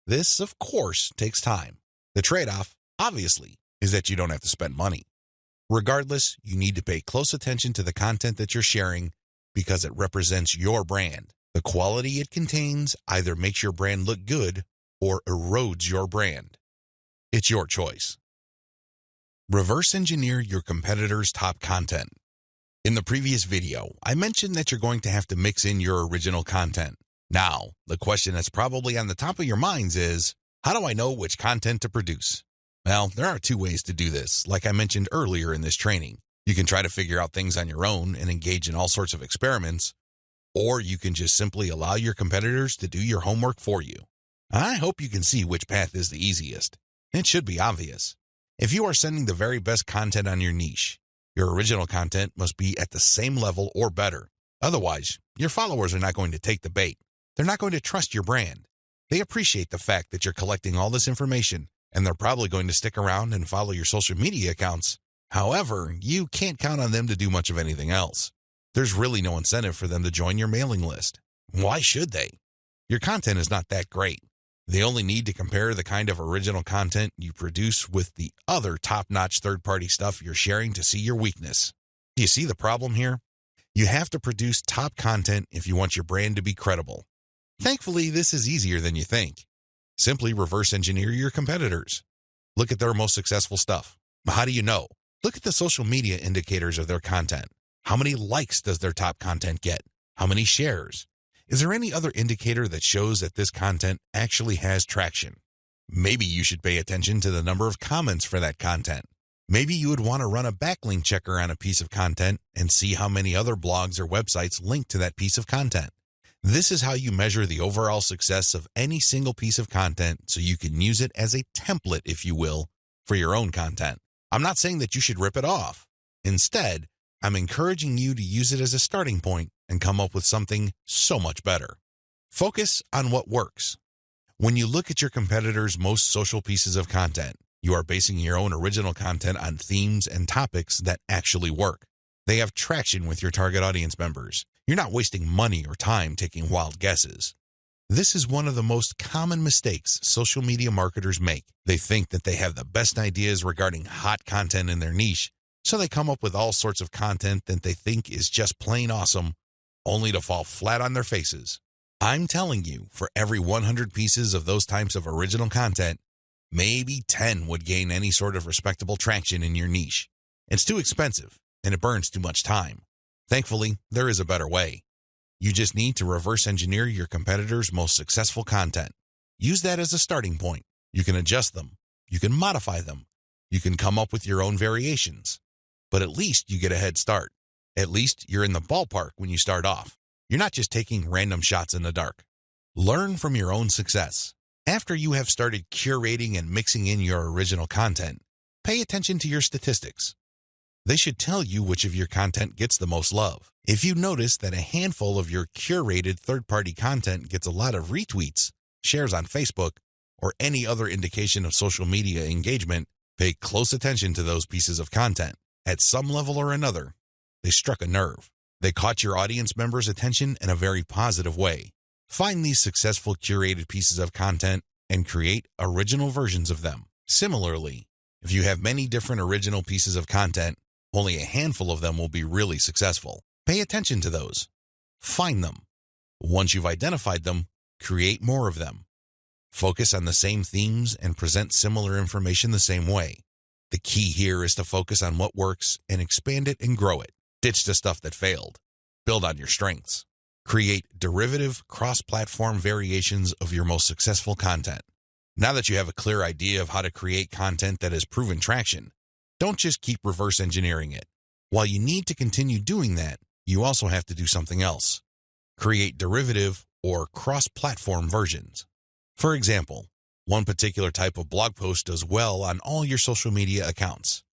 This, of course, takes time. The trade-off, obviously, is that you don't have to spend money. Regardless, you need to pay close attention to the content that you're sharing because it represents your brand. The quality it contains either makes your brand look good or erodes your brand. It's your choice. Reverse engineer your competitors' top content. In the previous video, I mentioned that you're going to have to mix in your original content. Now, the question that's probably on the top of your minds is, how do I know which content to produce? Well, there are two ways to do this, like I mentioned earlier in this training. You can try to figure out things on your own and engage in all sorts of experiments, or you can just simply allow your competitors to do your homework for you. I hope you can see which path is the easiest. It should be obvious. If you are sending the very best content on your niche, your original content must be at the same level or better. Otherwise, your followers are not going to take the bait. They're not going to trust your brand. They appreciate the fact that you're collecting all this information, and they're probably going to stick around and follow your social media accounts. However, you can't count on them to do much of anything else. There's really no incentive for them to join your mailing list. Why should they? Your content is not that great. They only need to compare the kind of original content you produce with the other top-notch third-party stuff you're sharing to see your weakness. Do you see the problem here? You have to produce top content if you want your brand to be credible. Thankfully, this is easier than you think. Simply reverse engineer your competitors. Look at their most successful stuff. How do you know? Look at the social media indicators of their content. How many likes does their top content get? How many shares? Is there any other indicator that shows that this content actually has traction? Maybe you should pay attention to the number of comments for that content. Maybe you would want to run a backlink checker on a piece of content and see how many other blogs or websites link to that piece of content. This is how you measure the overall success of any single piece of content so you can use it as a template, if you will, for your own content. I'm not saying that you should rip it off. Instead, I'm encouraging you to use it as a starting point and come up with something so much better. Focus on what works. When you look at your competitors' most social pieces of content, you are basing your own original content on themes and topics that actually work. They have traction with your target audience members. You're not wasting money or time taking wild guesses. This is one of the most common mistakes social media marketers make. They think that they have the best ideas regarding hot content in their niche, so they come up with all sorts of content that they think is just plain awesome, only to fall flat on their faces. I'm telling you, for every 100 pieces of those types of original content, maybe 10 would gain any sort of respectable traction in your niche. It's too expensive, and it burns too much time. Thankfully, there is a better way. You just need to reverse engineer your competitors' most successful content. Use that as a starting point. You can adjust them. You can modify them. You can come up with your own variations. But at least you get a head start. At least you're in the ballpark when you start off. You're not just taking random shots in the dark. Learn from your own success. After you have started curating and mixing in your original content, pay attention to your statistics. They should tell you which of your content gets the most love. If you notice that a handful of your curated third-party content gets a lot of retweets, shares on Facebook, or any other indication of social media engagement, pay close attention to those pieces of content. At some level or another, they struck a nerve. They caught your audience members' attention in a very positive way. Find these successful curated pieces of content and create original versions of them. Similarly, if you have many different original pieces of content, only a handful of them will be really successful. Pay attention to those. Find them. Once you've identified them, create more of them. Focus on the same themes and present similar information the same way. The key here is to focus on what works and expand it and grow it. Ditch the stuff that failed. Build on your strengths. Create derivative, cross-platform variations of your most successful content. Now that you have a clear idea of how to create content that has proven traction, don't just keep reverse engineering it. While you need to continue doing that, you also have to do something else. Create derivative or cross-platform versions. For example, one particular type of blog post does well on all your social media accounts.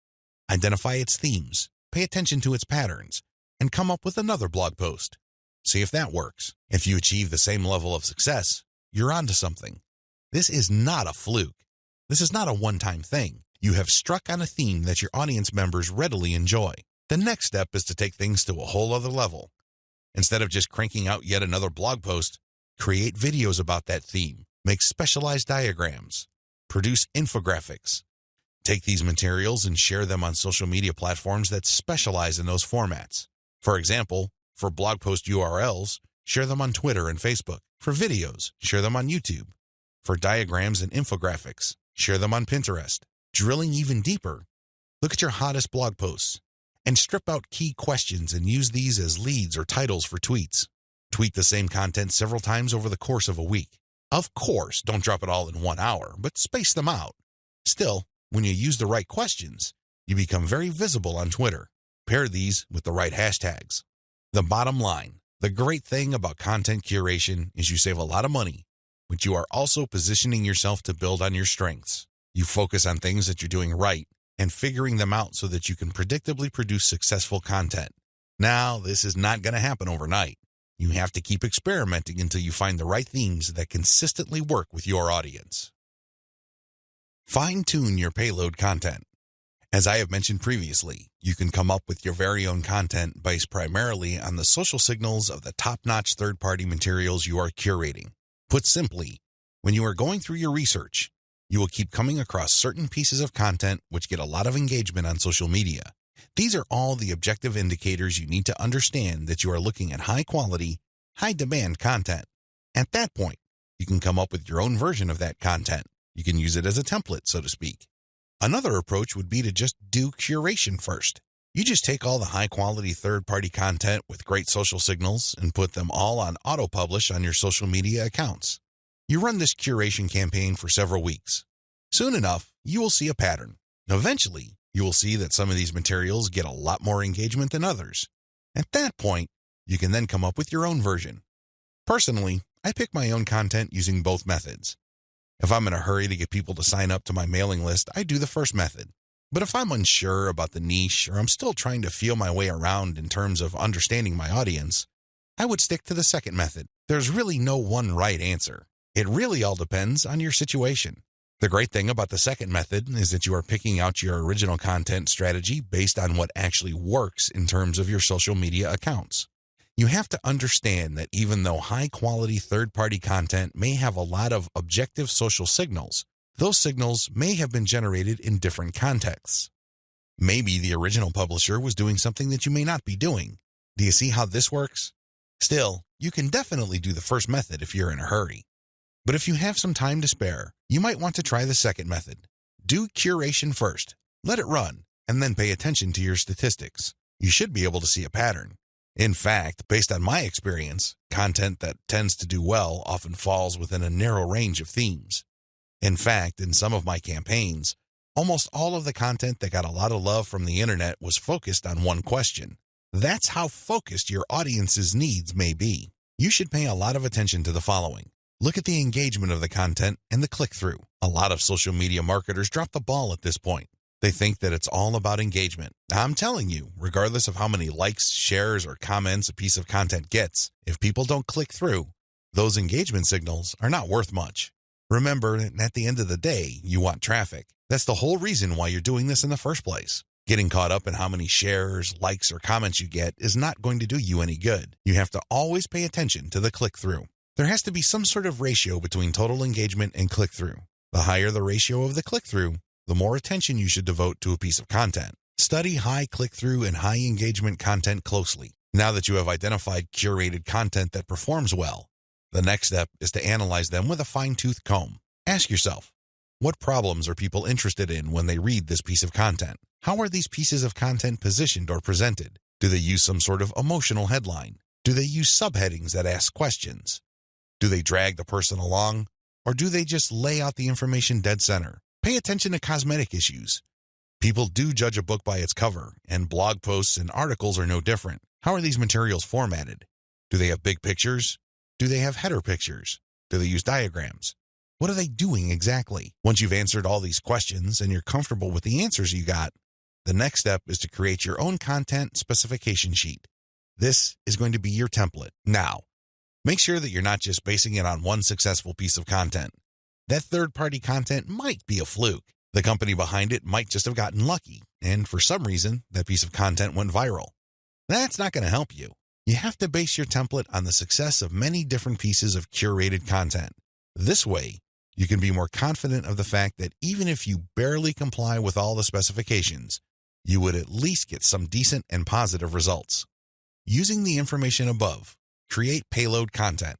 Identify its themes, pay attention to its patterns, and come up with another blog post. See if that works. If you achieve the same level of success, you're onto something. This is not a fluke. This is not a one-time thing. You have struck on a theme that your audience members readily enjoy. The next step is to take things to a whole other level. Instead of just cranking out yet another blog post, create videos about that theme. Make specialized diagrams. Produce infographics. Take these materials and share them on social media platforms that specialize in those formats. For example, for blog post URLs, share them on Twitter and Facebook. For videos, share them on YouTube. For diagrams and infographics, share them on Pinterest. Drilling even deeper, look at your hottest blog posts and strip out key questions and use these as leads or titles for tweets. Tweet the same content several times over the course of a week. Of course, don't drop it all in 1 hour, but space them out. Still, when you use the right questions, you become very visible on Twitter. Pair these with the right hashtags. The bottom line, the great thing about content curation is you save a lot of money, but you are also positioning yourself to build on your strengths. You focus on things that you're doing right and figuring them out so that you can predictably produce successful content. Now, this is not going to happen overnight. You have to keep experimenting until you find the right themes that consistently work with your audience. Fine-tune your payload content. As I have mentioned previously, you can come up with your very own content based primarily on the social signals of the top-notch third-party materials you are curating. Put simply, when you are going through your research, you will keep coming across certain pieces of content which get a lot of engagement on social media. These are all the objective indicators you need to understand that you are looking at high-quality, high-demand content. At that point, you can come up with your own version of that content. You can use it as a template, so to speak. Another approach would be to just do curation first. You just take all the high-quality third-party content with great social signals and put them all on auto-publish on your social media accounts. You run this curation campaign for several weeks. Soon enough, you will see a pattern. Eventually, you will see that some of these materials get a lot more engagement than others. At that point, you can then come up with your own version. Personally, I pick my own content using both methods. If I'm in a hurry to get people to sign up to my mailing list, I do the first method. But if I'm unsure about the niche or I'm still trying to feel my way around in terms of understanding my audience, I would stick to the second method. There's really no one right answer. It really all depends on your situation. The great thing about the second method is that you are picking out your original content strategy based on what actually works in terms of your social media accounts. You have to understand that even though high-quality third-party content may have a lot of objective social signals, those signals may have been generated in different contexts. Maybe the original publisher was doing something that you may not be doing. Do you see how this works? Still, you can definitely do the first method if you're in a hurry. But if you have some time to spare, you might want to try the second method. Do curation first, let it run, and then pay attention to your statistics. You should be able to see a pattern. In fact, based on my experience, content that tends to do well often falls within a narrow range of themes. In fact, in some of my campaigns, almost all of the content that got a lot of love from the internet was focused on one question. That's how focused your audience's needs may be. You should pay a lot of attention to the following. Look at the engagement of the content and the click-through. A lot of social media marketers drop the ball at this point. They think that it's all about engagement. I'm telling you, regardless of how many likes, shares, or comments a piece of content gets, if people don't click through, those engagement signals are not worth much. Remember, at the end of the day, you want traffic. That's the whole reason why you're doing this in the first place. Getting caught up in how many shares, likes, or comments you get is not going to do you any good. You have to always pay attention to the click-through. There has to be some sort of ratio between total engagement and click-through. The higher the ratio of the click-through, the more attention you should devote to a piece of content. Study high click-through and high engagement content closely. Now that you have identified curated content that performs well, the next step is to analyze them with a fine-tooth comb. Ask yourself, what problems are people interested in when they read this piece of content? How are these pieces of content positioned or presented? Do they use some sort of emotional headline? Do they use subheadings that ask questions? Do they drag the person along? Or do they just lay out the information dead center? Pay attention to cosmetic issues. People do judge a book by its cover, and blog posts and articles are no different. How are these materials formatted? Do they have big pictures? Do they have header pictures? Do they use diagrams? What are they doing exactly? Once you've answered all these questions and you're comfortable with the answers you got, the next step is to create your own content specification sheet. This is going to be your template. Now, make sure that you're not just basing it on one successful piece of content. That third-party content might be a fluke. The company behind it might just have gotten lucky, and for some reason, that piece of content went viral. That's not going to help you. You have to base your template on the success of many different pieces of curated content. This way, you can be more confident of the fact that even if you barely comply with all the specifications, you would at least get some decent and positive results. Using the information above, create payload content.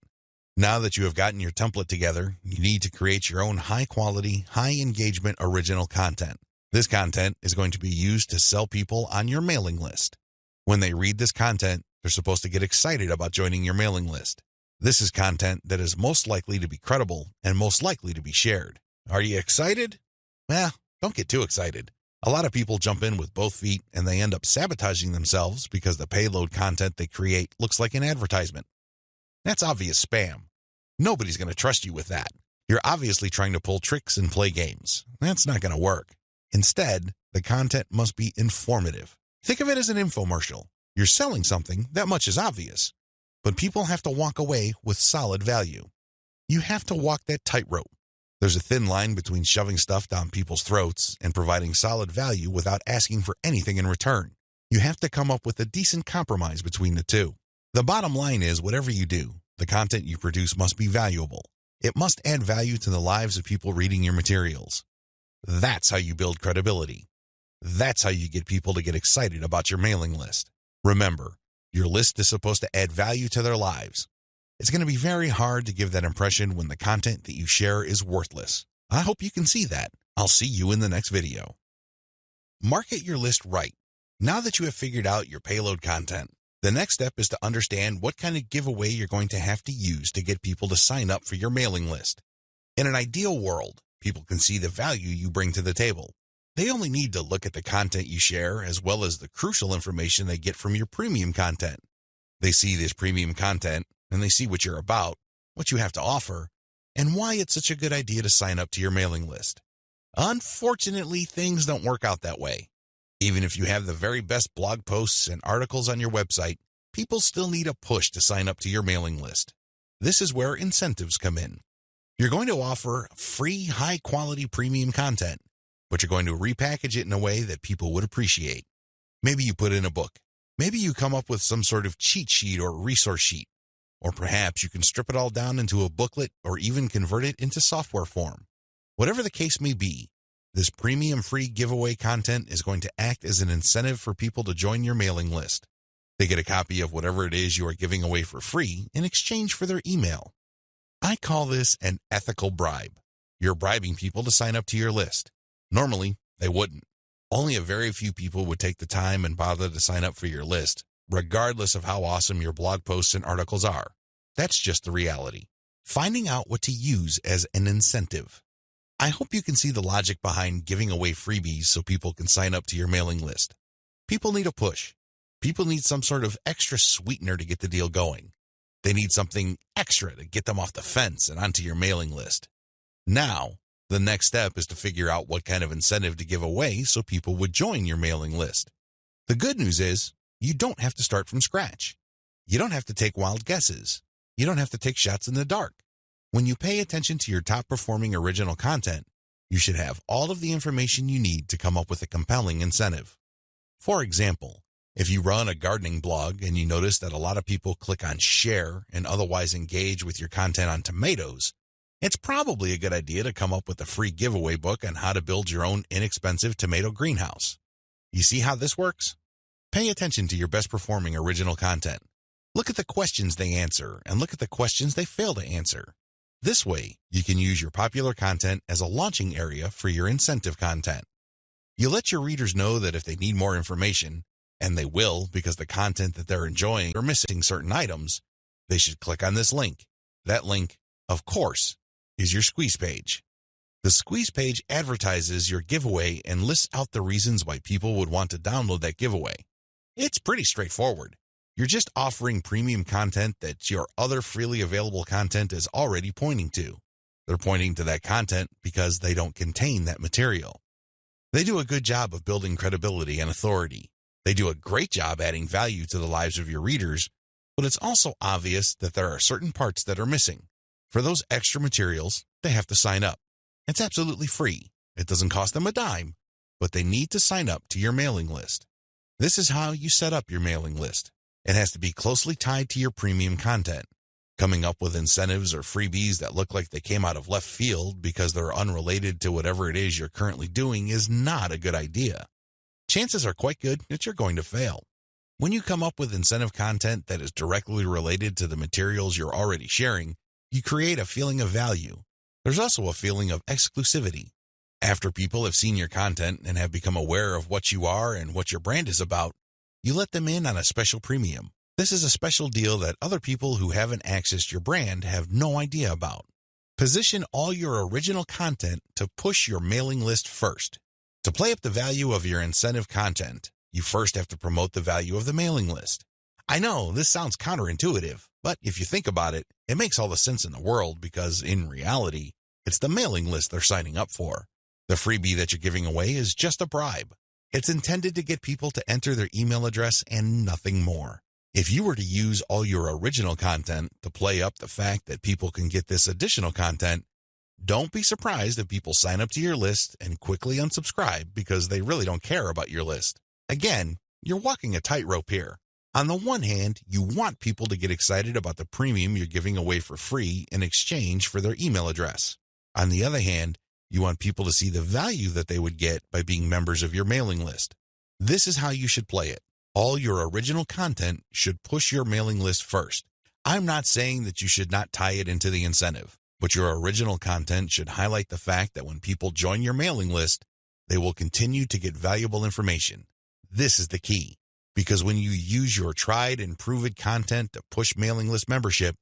Now that you have gotten your template together, you need to create your own high-quality, high-engagement original content. This content is going to be used to sell people on your mailing list. When they read this content, they're supposed to get excited about joining your mailing list. This is content that is most likely to be credible and most likely to be shared. Are you excited? Well, don't get too excited. A lot of people jump in with both feet and they end up sabotaging themselves because the payload content they create looks like an advertisement. That's obvious spam. Nobody's going to trust you with that. You're obviously trying to pull tricks and play games. That's not going to work. Instead, the content must be informative. Think of it as an infomercial. You're selling something, that much is obvious. But people have to walk away with solid value. You have to walk that tightrope. There's a thin line between shoving stuff down people's throats and providing solid value without asking for anything in return. You have to come up with a decent compromise between the two. The bottom line is, whatever you do, the content you produce must be valuable. It must add value to the lives of people reading your materials. That's how you build credibility. That's how you get people to get excited about your mailing list. Remember, your list is supposed to add value to their lives. It's going to be very hard to give that impression when the content that you share is worthless. I hope you can see that. I'll see you in the next video. Market your list right. Now that you have figured out your payload content, the next step is to understand what kind of giveaway you're going to have to use to get people to sign up for your mailing list. In an ideal world, people can see the value you bring to the table. They only need to look at the content you share as well as the crucial information they get from your premium content. They see this premium content and they see what you're about, what you have to offer, and why it's such a good idea to sign up to your mailing list. Unfortunately, things don't work out that way. Even if you have the very best blog posts and articles on your website, people still need a push to sign up to your mailing list. This is where incentives come in. You're going to offer free, high-quality premium content, but you're going to repackage it in a way that people would appreciate. Maybe you put in a book. Maybe you come up with some sort of cheat sheet or resource sheet. Or perhaps you can strip it all down into a booklet or even convert it into software form. Whatever the case may be, this premium free giveaway content is going to act as an incentive for people to join your mailing list. They get a copy of whatever it is you are giving away for free in exchange for their email. I call this an ethical bribe. You're bribing people to sign up to your list. Normally, they wouldn't. Only a very few people would take the time and bother to sign up for your list, regardless of how awesome your blog posts and articles are. That's just the reality. Finding out what to use as an incentive. I hope you can see the logic behind giving away freebies so people can sign up to your mailing list. People need a push. People need some sort of extra sweetener to get the deal going. They need something extra to get them off the fence and onto your mailing list. Now, the next step is to figure out what kind of incentive to give away so people would join your mailing list. The good news is, you don't have to start from scratch. You don't have to take wild guesses. You don't have to take shots in the dark. When you pay attention to your top-performing original content, you should have all of the information you need to come up with a compelling incentive. For example, if you run a gardening blog and you notice that a lot of people click on share and otherwise engage with your content on tomatoes, it's probably a good idea to come up with a free giveaway book on how to build your own inexpensive tomato greenhouse. You see how this works? Pay attention to your best-performing original content. Look at the questions they answer and look at the questions they fail to answer. This way, you can use your popular content as a launching area for your incentive content. You let your readers know that if they need more information, and they will because the content that they're enjoying or missing certain items, they should click on this link. That link, of course, is your squeeze page. The squeeze page advertises your giveaway and lists out the reasons why people would want to download that giveaway. It's pretty straightforward. You're just offering premium content that your other freely available content is already pointing to. They're pointing to that content because they don't contain that material. They do a good job of building credibility and authority. They do a great job adding value to the lives of your readers, but it's also obvious that there are certain parts that are missing. For those extra materials, they have to sign up. It's absolutely free. It doesn't cost them a dime, but they need to sign up to your mailing list. This is how you set up your mailing list. It has to be closely tied to your premium content. Coming up with incentives or freebies that look like they came out of left field because they're unrelated to whatever it is you're currently doing is not a good idea. Chances are quite good that you're going to fail. When you come up with incentive content that is directly related to the materials you're already sharing, you create a feeling of value. There's also a feeling of exclusivity. After people have seen your content and have become aware of what you are and what your brand is about, you let them in on a special premium. This is a special deal that other people who haven't accessed your brand have no idea about. Position all your original content to push your mailing list first. To play up the value of your incentive content, you first have to promote the value of the mailing list. I know this sounds counterintuitive, but if you think about it, it makes all the sense in the world because, in reality, it's the mailing list they're signing up for. The freebie that you're giving away is just a bribe. It's intended to get people to enter their email address and nothing more. If you were to use all your original content to play up the fact that people can get this additional content, don't be surprised if people sign up to your list and quickly unsubscribe because they really don't care about your list. Again, you're walking a tightrope here. On the one hand, you want people to get excited about the premium you're giving away for free in exchange for their email address. On the other hand, you want people to see the value that they would get by being members of your mailing list. This is how you should play it. All your original content should push your mailing list first. I'm not saying that you should not tie it into the incentive, but your original content should highlight the fact that when people join your mailing list, they will continue to get valuable information. This is the key, because when you use your tried and proven content to push mailing list membership,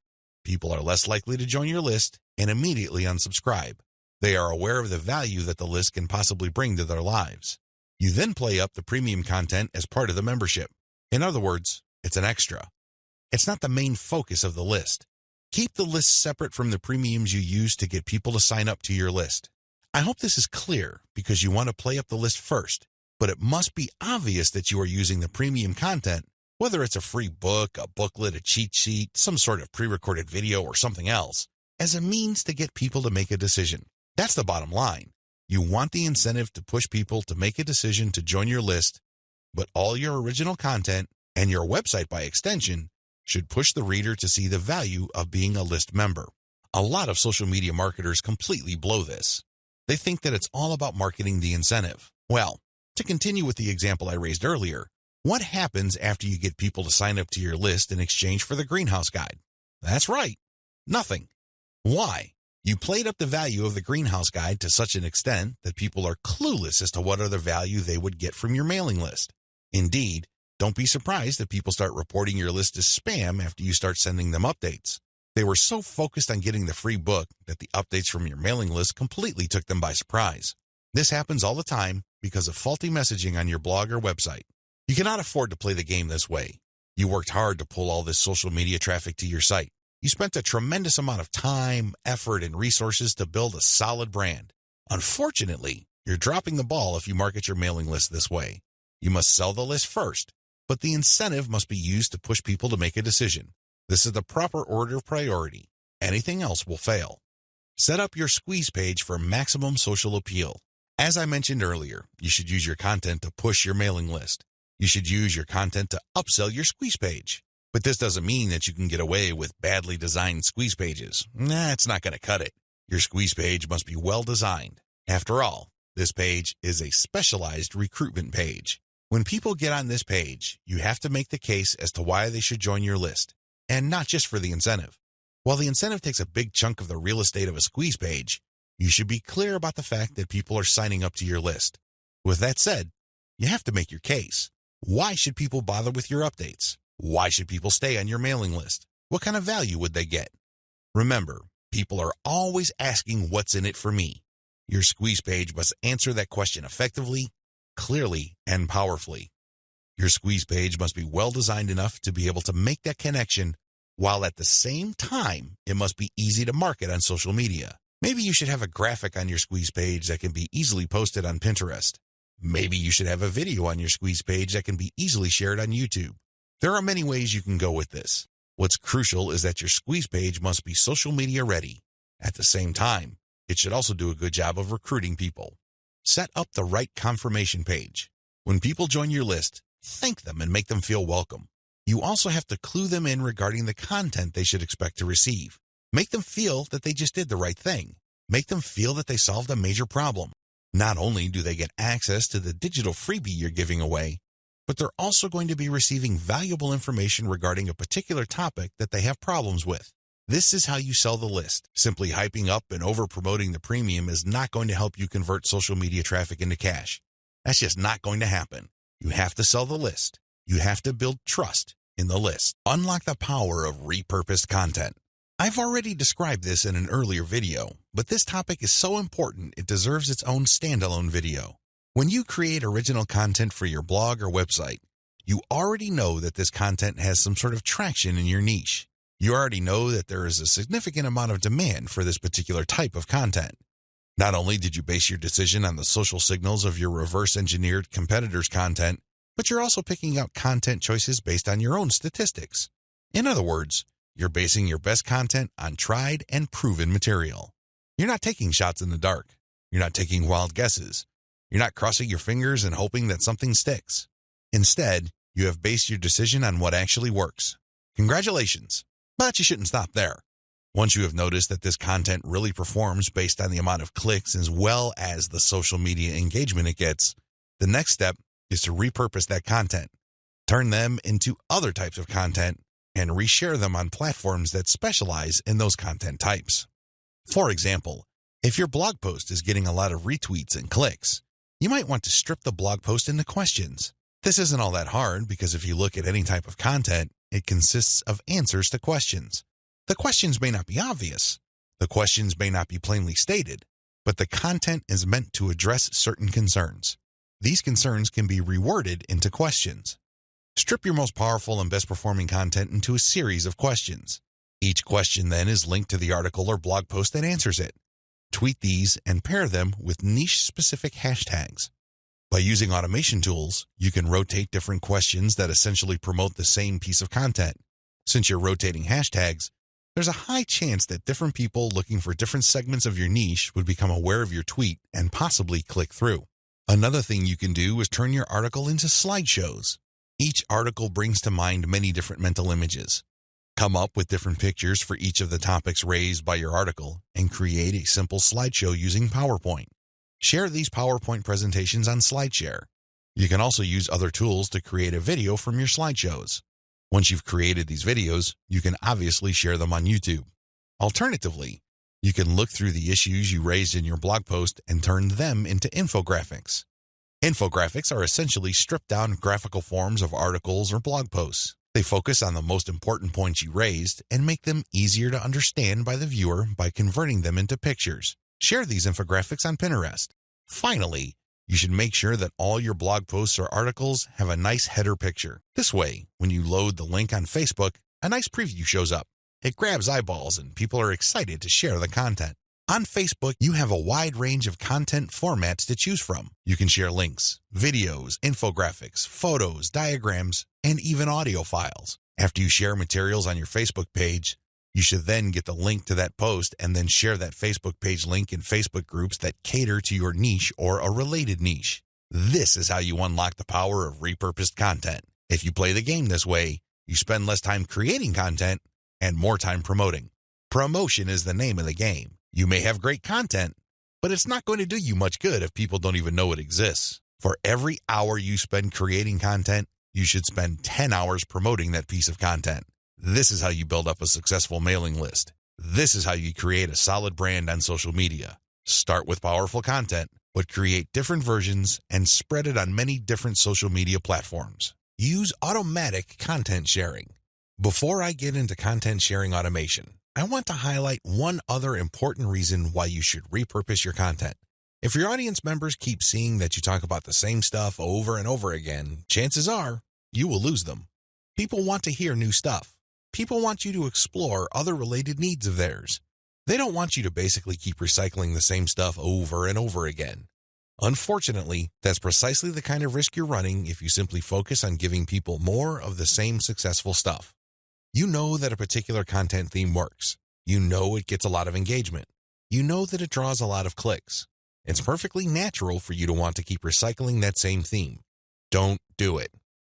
people are less likely to join your list and immediately unsubscribe. They are aware of the value that the list can possibly bring to their lives. You then play up the premium content as part of the membership. In other words, it's an extra. It's not the main focus of the list. Keep the list separate from the premiums you use to get people to sign up to your list. I hope this is clear because you want to play up the list first, but it must be obvious that you are using the premium content, whether it's a free book, a booklet, a cheat sheet, some sort of pre-recorded video, or something else, as a means to get people to make a decision. That's the bottom line. You want the incentive to push people to make a decision to join your list, but all your original content, and your website by extension, should push the reader to see the value of being a list member. A lot of social media marketers completely blow this. They think that it's all about marketing the incentive. Well, to continue with the example I raised earlier, what happens after you get people to sign up to your list in exchange for the greenhouse guide? That's right, nothing. Why? You played up the value of the greenhouse guide to such an extent that people are clueless as to what other value they would get from your mailing list. Indeed, don't be surprised if people start reporting your list as spam after you start sending them updates. They were so focused on getting the free book that the updates from your mailing list completely took them by surprise. This happens all the time because of faulty messaging on your blog or website. You cannot afford to play the game this way. You worked hard to pull all this social media traffic to your site. You spent a tremendous amount of time, effort, and resources to build a solid brand. Unfortunately, you're dropping the ball if you market your mailing list this way. You must sell the list first, but the incentive must be used to push people to make a decision. This is the proper order of priority. Anything else will fail. Set up your squeeze page for maximum social appeal. As I mentioned earlier, you should use your content to push your mailing list. You should use your content to upsell your squeeze page. But this doesn't mean that you can get away with badly designed squeeze pages. It's not going to cut it. Your squeeze page must be well designed. After all, this page is a specialized recruitment page. When people get on this page, you have to make the case as to why they should join your list, and not just for the incentive. While the incentive takes a big chunk of the real estate of a squeeze page, you should be clear about the fact that people are signing up to your list. With that said, you have to make your case. Why should people bother with your updates? Why should people stay on your mailing list? What kind of value would they get? Remember, people are always asking what's in it for me. Your squeeze page must answer that question effectively, clearly, and powerfully. Your squeeze page must be well designed enough to be able to make that connection, while at the same time, it must be easy to market on social media. Maybe you should have a graphic on your squeeze page that can be easily posted on Pinterest. Maybe you should have a video on your squeeze page that can be easily shared on YouTube. There are many ways you can go with this. What's crucial is that your squeeze page must be social media ready. At the same time, it should also do a good job of recruiting people. Set up the right confirmation page. When people join your list, thank them and make them feel welcome. You also have to clue them in regarding the content they should expect to receive. Make them feel that they just did the right thing. Make them feel that they solved a major problem. Not only do they get access to the digital freebie you're giving away, but they're also going to be receiving valuable information regarding a particular topic that they have problems with. This is how you sell the list. Simply hyping up and over-promoting the premium is not going to help you convert social media traffic into cash. That's just not going to happen. You have to sell the list. You have to build trust in the list. Unlock the power of repurposed content. I've already described this in an earlier video, but this topic is so important it deserves its own standalone video. When you create original content for your blog or website, you already know that this content has some sort of traction in your niche. You already know that there is a significant amount of demand for this particular type of content. Not only did you base your decision on the social signals of your reverse-engineered competitors' content, but you're also picking out content choices based on your own statistics. In other words, you're basing your best content on tried and proven material. You're not taking shots in the dark. You're not taking wild guesses. You're not crossing your fingers and hoping that something sticks. Instead, you have based your decision on what actually works. Congratulations, but you shouldn't stop there. Once you have noticed that this content really performs based on the amount of clicks as well as the social media engagement it gets, the next step is to repurpose that content, turn them into other types of content, and reshare them on platforms that specialize in those content types. For example, if your blog post is getting a lot of retweets and clicks, you might want to strip the blog post into questions. This isn't all that hard because if you look at any type of content, it consists of answers to questions. The questions may not be obvious. The questions may not be plainly stated, but the content is meant to address certain concerns. These concerns can be reworded into questions. Strip your most powerful and best performing content into a series of questions. Each question then is linked to the article or blog post that answers it. Tweet these and pair them with niche-specific hashtags. By using automation tools, you can rotate different questions that essentially promote the same piece of content. Since you're rotating hashtags, there's a high chance that different people looking for different segments of your niche would become aware of your tweet and possibly click through. Another thing you can do is turn your article into slideshows. Each article brings to mind many different mental images. Come up with different pictures for each of the topics raised by your article and create a simple slideshow using PowerPoint. Share these PowerPoint presentations on SlideShare. You can also use other tools to create a video from your slideshows. Once you've created these videos, you can obviously share them on YouTube. Alternatively, you can look through the issues you raised in your blog post and turn them into infographics. Infographics are essentially stripped-down graphical forms of articles or blog posts. They focus on the most important points you raised and make them easier to understand by the viewer by converting them into pictures. Share these infographics on Pinterest. Finally, you should make sure that all your blog posts or articles have a nice header picture. This way, when you load the link on Facebook, a nice preview shows up. It grabs eyeballs and people are excited to share the content. On Facebook, you have a wide range of content formats to choose from. You can share links, videos, infographics, photos, diagrams, and even audio files. After you share materials on your Facebook page, you should then get the link to that post and then share that Facebook page link in Facebook groups that cater to your niche or a related niche. This is how you unlock the power of repurposed content. If you play the game this way, you spend less time creating content and more time promoting. Promotion is the name of the game. You may have great content, but it's not going to do you much good if people don't even know it exists. For every hour you spend creating content, you should spend 10 hours promoting that piece of content. This is how you build up a successful mailing list. This is how you create a solid brand on social media. Start with powerful content, but create different versions and spread it on many different social media platforms. Use automatic content sharing. Before I get into content sharing automation, I want to highlight one other important reason why you should repurpose your content. If your audience members keep seeing that you talk about the same stuff over and over again, chances are you will lose them. People want to hear new stuff. People want you to explore other related needs of theirs. They don't want you to basically keep recycling the same stuff over and over again. Unfortunately, that's precisely the kind of risk you're running if you simply focus on giving people more of the same successful stuff. You know that a particular content theme works. You know it gets a lot of engagement. You know that it draws a lot of clicks. It's perfectly natural for you to want to keep recycling that same theme. Don't do it.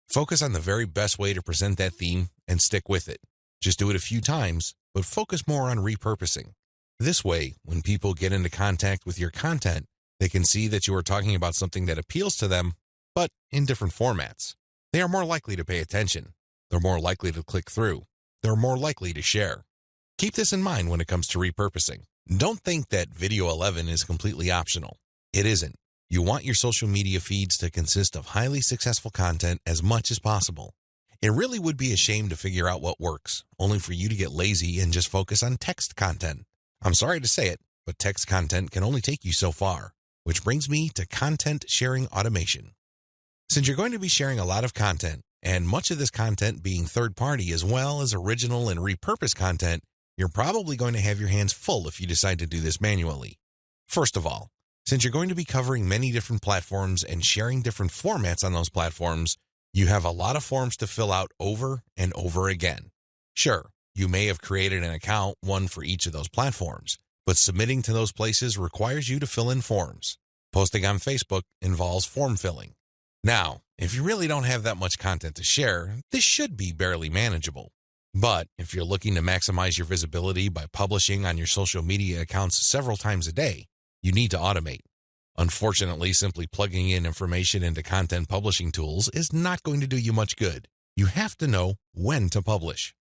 Focus on the very best way to present that theme and stick with it. Just do it a few times, but focus more on repurposing. This way, when people get into contact with your content, they can see that you are talking about something that appeals to them, but in different formats. They are more likely to pay attention. They're more likely to click through. They're more likely to share. Keep this in mind when it comes to repurposing. Don't think that Video 11 is completely optional. It isn't. You want your social media feeds to consist of highly successful content as much as possible. It really would be a shame to figure out what works, only for you to get lazy and just focus on text content. I'm sorry to say it, but text content can only take you so far. which brings me to content sharing automation. Since you're going to be sharing a lot of content, and much of this content being third-party as well as original and repurposed content, you're probably going to have your hands full if you decide to do this manually. First of all, since you're going to be covering many different platforms and sharing different formats on those platforms, you have a lot of forms to fill out over and over again. Sure, you may have created an account, one for each of those platforms, but submitting to those places requires you to fill in forms. Posting on Facebook involves form filling. Now, if you really don't have that much content to share, this should be barely manageable. But if you're looking to maximize your visibility by publishing on your social media accounts several times a day, you need to automate. Unfortunately, simply plugging in information into content publishing tools is not going to do you much good. You have to know when to publish.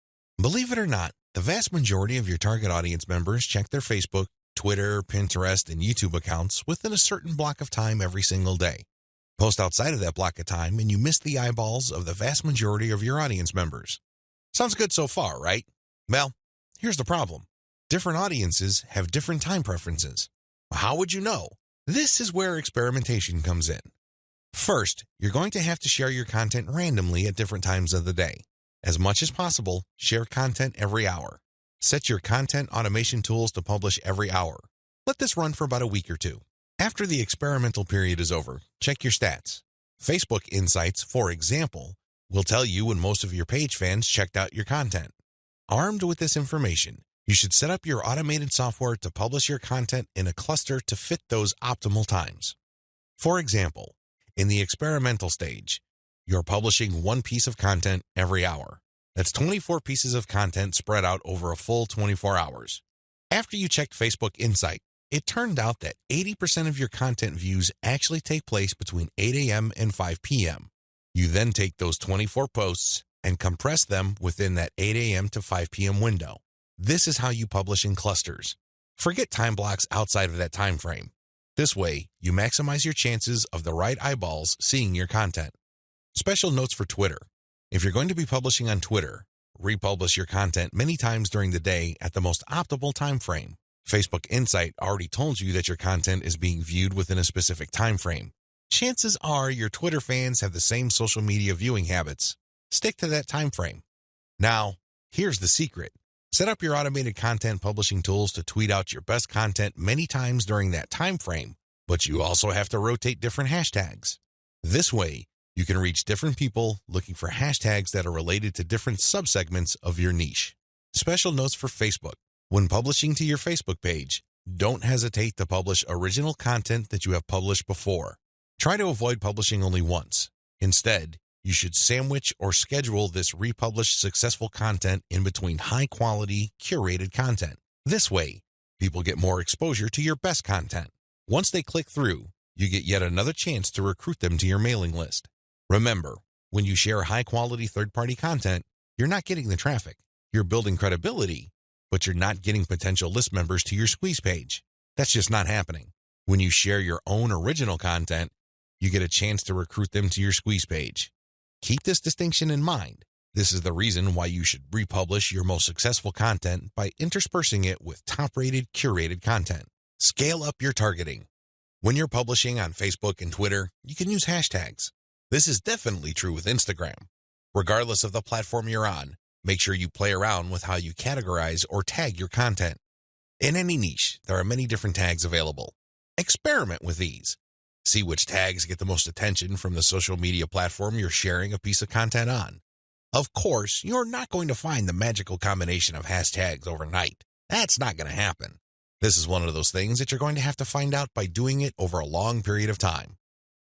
Believe it or not, the vast majority of your target audience members check their Facebook, Twitter, Pinterest, and YouTube accounts within a certain block of time every single day. Post outside of that block of time and you miss the eyeballs of the vast majority of your audience members. Sounds good so far, right? Well, here's the problem. Different audiences have different time preferences. How would you know? This is where experimentation comes in. First, you're going to have to share your content randomly at different times of the day. As much as possible, share content every hour. Set your content automation tools to publish every hour. Let this run for about a week or two. After the experimental period is over, check your stats. Facebook Insights, for example, will tell you when most of your page fans checked out your content. Armed with this information, you should set up your automated software to publish your content in a cluster to fit those optimal times. For example, in the experimental stage, you're publishing one piece of content every hour. That's 24 pieces of content spread out over a full 24 hours. After you checked Facebook Insight, it turned out that 80% of your content views actually take place between 8 a.m. and 5 p.m. You then take those 24 posts and compress them within that 8 a.m. to 5 p.m. window. This is how you publish in clusters. Forget time blocks outside of that time frame. This way, you maximize your chances of the right eyeballs seeing your content. Special notes for Twitter. If you're going to be publishing on Twitter, republish your content many times during the day at the most optimal time frame. Facebook Insight already told you that your content is being viewed within a specific time frame. Chances are your Twitter fans have the same social media viewing habits. Stick to that time frame. Now, here's the secret. Set up your automated content publishing tools to tweet out your best content many times during that time frame, but you also have to rotate different hashtags. This way, you can reach different people looking for hashtags that are related to different subsegments of your niche. Special notes for Facebook. When publishing to your Facebook page, don't hesitate to publish original content that you have published before. Try to avoid publishing only once. Instead, you should sandwich or schedule this republished successful content in between high-quality, curated content. This way, people get more exposure to your best content. Once they click through, you get yet another chance to recruit them to your mailing list. Remember, when you share high-quality third-party content, you're not getting the traffic. You're building credibility, but you're not getting potential list members to your squeeze page. That's just not happening. When you share your own original content, you get a chance to recruit them to your squeeze page. Keep this distinction in mind. This is the reason why you should republish your most successful content by interspersing it with top-rated, curated content. Scale up your targeting. When you're publishing on Facebook and Twitter, you can use hashtags. This is definitely true with Instagram. Regardless of the platform you're on, make sure you play around with how you categorize or tag your content. In any niche, there are many different tags available. Experiment with these. See which tags get the most attention from the social media platform you're sharing a piece of content on. Of course, you're not going to find the magical combination of hashtags overnight. That's not going to happen. This is one of those things that you're going to have to find out by doing it over a long period of time.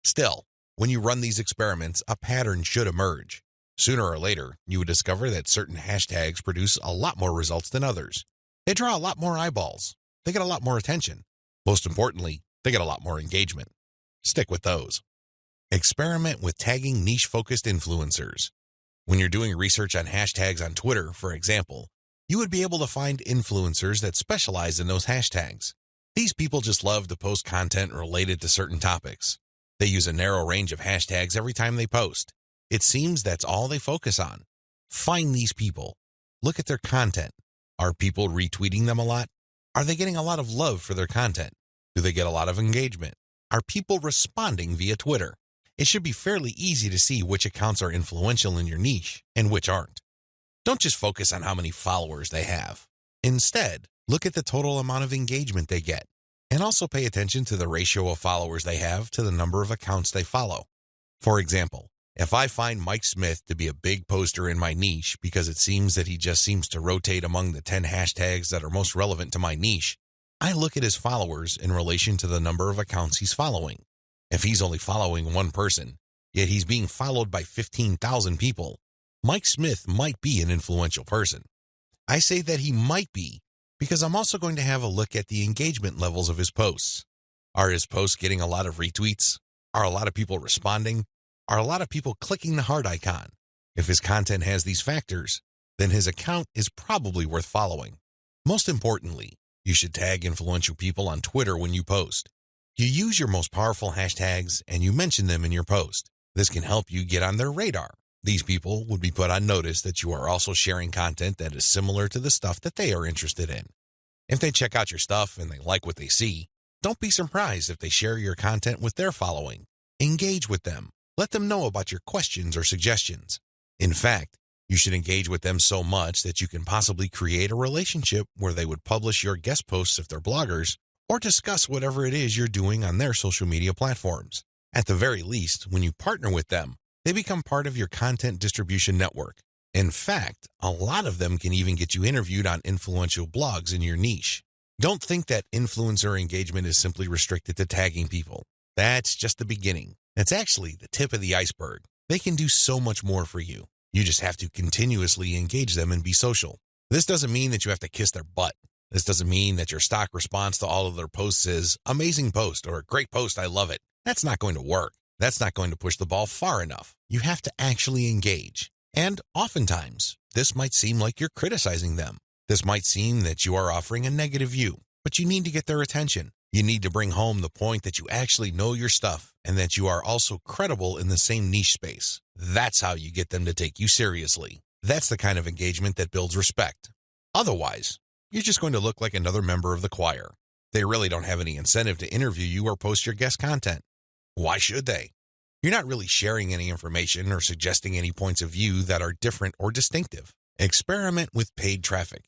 Still, when you run these experiments, a pattern should emerge. Sooner or later, you would discover that certain hashtags produce a lot more results than others. They draw a lot more eyeballs. They get a lot more attention. Most importantly, they get a lot more engagement. Stick with those. Experiment with tagging niche-focused influencers. When you're doing research on hashtags on Twitter, for example, you would be able to find influencers that specialize in those hashtags. These people just love to post content related to certain topics. They use a narrow range of hashtags every time they post. It seems that's all they focus on. Find these people. Look at their content. Are people retweeting them a lot? Are they getting a lot of love for their content? Do they get a lot of engagement? Are people responding via Twitter? It should be fairly easy to see which accounts are influential in your niche and which aren't. Don't just focus on how many followers they have. Instead, look at the total amount of engagement they get, and also pay attention to the ratio of followers they have to the number of accounts they follow. For example, if I find Mike Smith to be a big poster in my niche because it seems that he just seems to rotate among the 10 hashtags that are most relevant to my niche, I look at his followers in relation to the number of accounts he's following. If he's only following one person, yet he's being followed by 15,000 people, Mike Smith might be an influential person. I say that he might be because I'm also going to have a look at the engagement levels of his posts. Are his posts getting a lot of retweets? Are a lot of people responding? Are a lot of people clicking the heart icon? If his content has these factors, then his account is probably worth following. Most importantly, you should tag influential people on Twitter when you post. You use your most powerful hashtags and you mention them in your post. This can help you get on their radar. These people would be put on notice that you are also sharing content that is similar to the stuff that they are interested in. If they check out your stuff and they like what they see, don't be surprised if they share your content with their following. Engage with them. Let them know about your questions or suggestions. In fact, you should engage with them so much that you can possibly create a relationship where they would publish your guest posts if they're bloggers, or discuss whatever it is you're doing on their social media platforms. At the very least, when you partner with them, they become part of your content distribution network. In fact, a lot of them can even get you interviewed on influential blogs in your niche. Don't think that influencer engagement is simply restricted to tagging people. That's just the beginning. That's actually the tip of the iceberg. They can do so much more for you. You just have to continuously engage them and be social. This doesn't mean that you have to kiss their butt. This doesn't mean that your stock response to all of their posts is amazing post or great post, I love it. That's not going to work. That's not going to push the ball far enough. You have to actually engage. And oftentimes, this might seem like you're criticizing them. This might seem that you are offering a negative view, but you need to get their attention. You need to bring home the point that you actually know your stuff and that you are also credible in the same niche space. That's how you get them to take you seriously. That's the kind of engagement that builds respect. Otherwise, you're just going to look like another member of the choir. They really don't have any incentive to interview you or post your guest content. Why should they? You're not really sharing any information or suggesting any points of view that are different or distinctive. Experiment with paid traffic.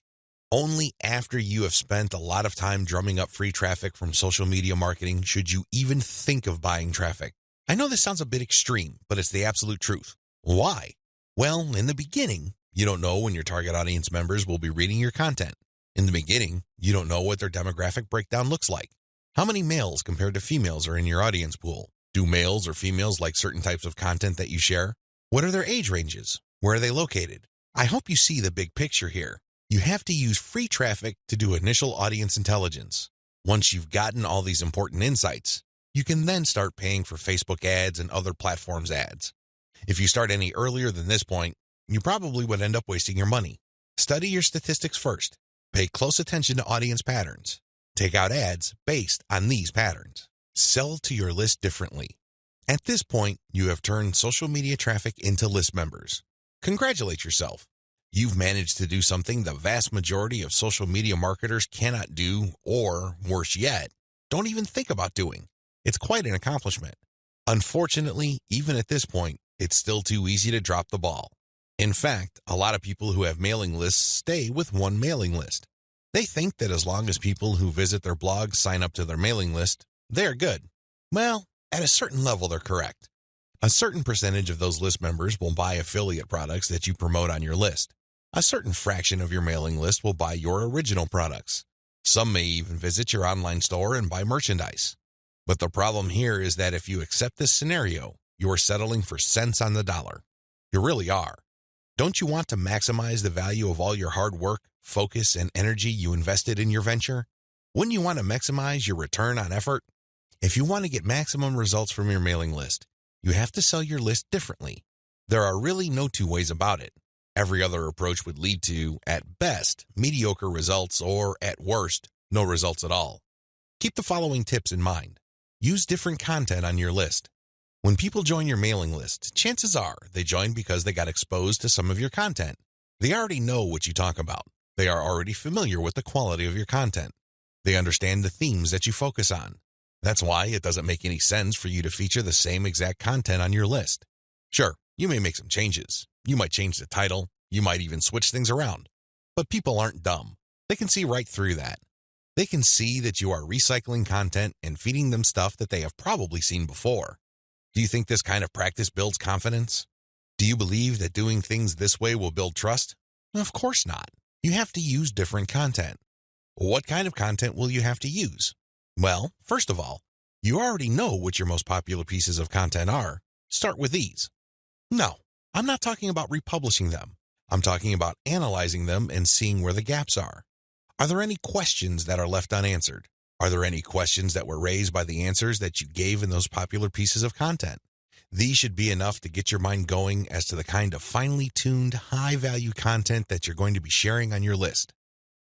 Only after you have spent a lot of time drumming up free traffic from social media marketing should you even think of buying traffic. I know this sounds a bit extreme, but it's the absolute truth. Why? Well, in the beginning, you don't know when your target audience members will be reading your content. In the beginning, you don't know what their demographic breakdown looks like. How many males compared to females are in your audience pool? Do males or females like certain types of content that you share? What are their age ranges? Where are they located? I hope you see the big picture here. You have to use free traffic to do initial audience intelligence. Once you've gotten all these important insights, you can then start paying for Facebook ads and other platforms' ads. If you start any earlier than this point, you probably would end up wasting your money. Study your statistics first. Pay close attention to audience patterns. Take out ads based on these patterns. Sell to your list differently. At this point, you have turned social media traffic into list members. Congratulate yourself. You've managed to do something the vast majority of social media marketers cannot do, or, worse yet, don't even think about doing. It's quite an accomplishment. Unfortunately, even at this point, it's still too easy to drop the ball. In fact, a lot of people who have mailing lists stay with one mailing list. They think that as long as people who visit their blog sign up to their mailing list, they're good. Well, at a certain level, they're correct. A certain percentage of those list members will buy affiliate products that you promote on your list. A certain fraction of your mailing list will buy your original products. Some may even visit your online store and buy merchandise. But the problem here is that if you accept this scenario, you are settling for cents on the dollar. You really are. Don't you want to maximize the value of all your hard work, focus, and energy you invested in your venture? Wouldn't you want to maximize your return on effort? If you want to get maximum results from your mailing list, you have to sell your list differently. There are really no two ways about it. Every other approach would lead to, at best, mediocre results or, at worst, no results at all. Keep the following tips in mind. Use different content on your list. When people join your mailing list, chances are they joined because they got exposed to some of your content. They already know what you talk about. They are already familiar with the quality of your content. They understand the themes that you focus on. That's why it doesn't make any sense for you to feature the same exact content on your list. Sure, you may make some changes. You might change the title. You might even switch things around. But people aren't dumb. They can see right through that. They can see that you are recycling content and feeding them stuff that they have probably seen before. Do you think this kind of practice builds confidence? Do you believe that doing things this way will build trust? Of course not. You have to use different content. What kind of content will you have to use? Well, first of all, you already know what your most popular pieces of content are. Start with these. No, I'm not talking about republishing them. I'm talking about analyzing them and seeing where the gaps are. Are there any questions that are left unanswered? Are there any questions that were raised by the answers that you gave in those popular pieces of content? These should be enough to get your mind going as to the kind of finely tuned, high-value content that you're going to be sharing on your list.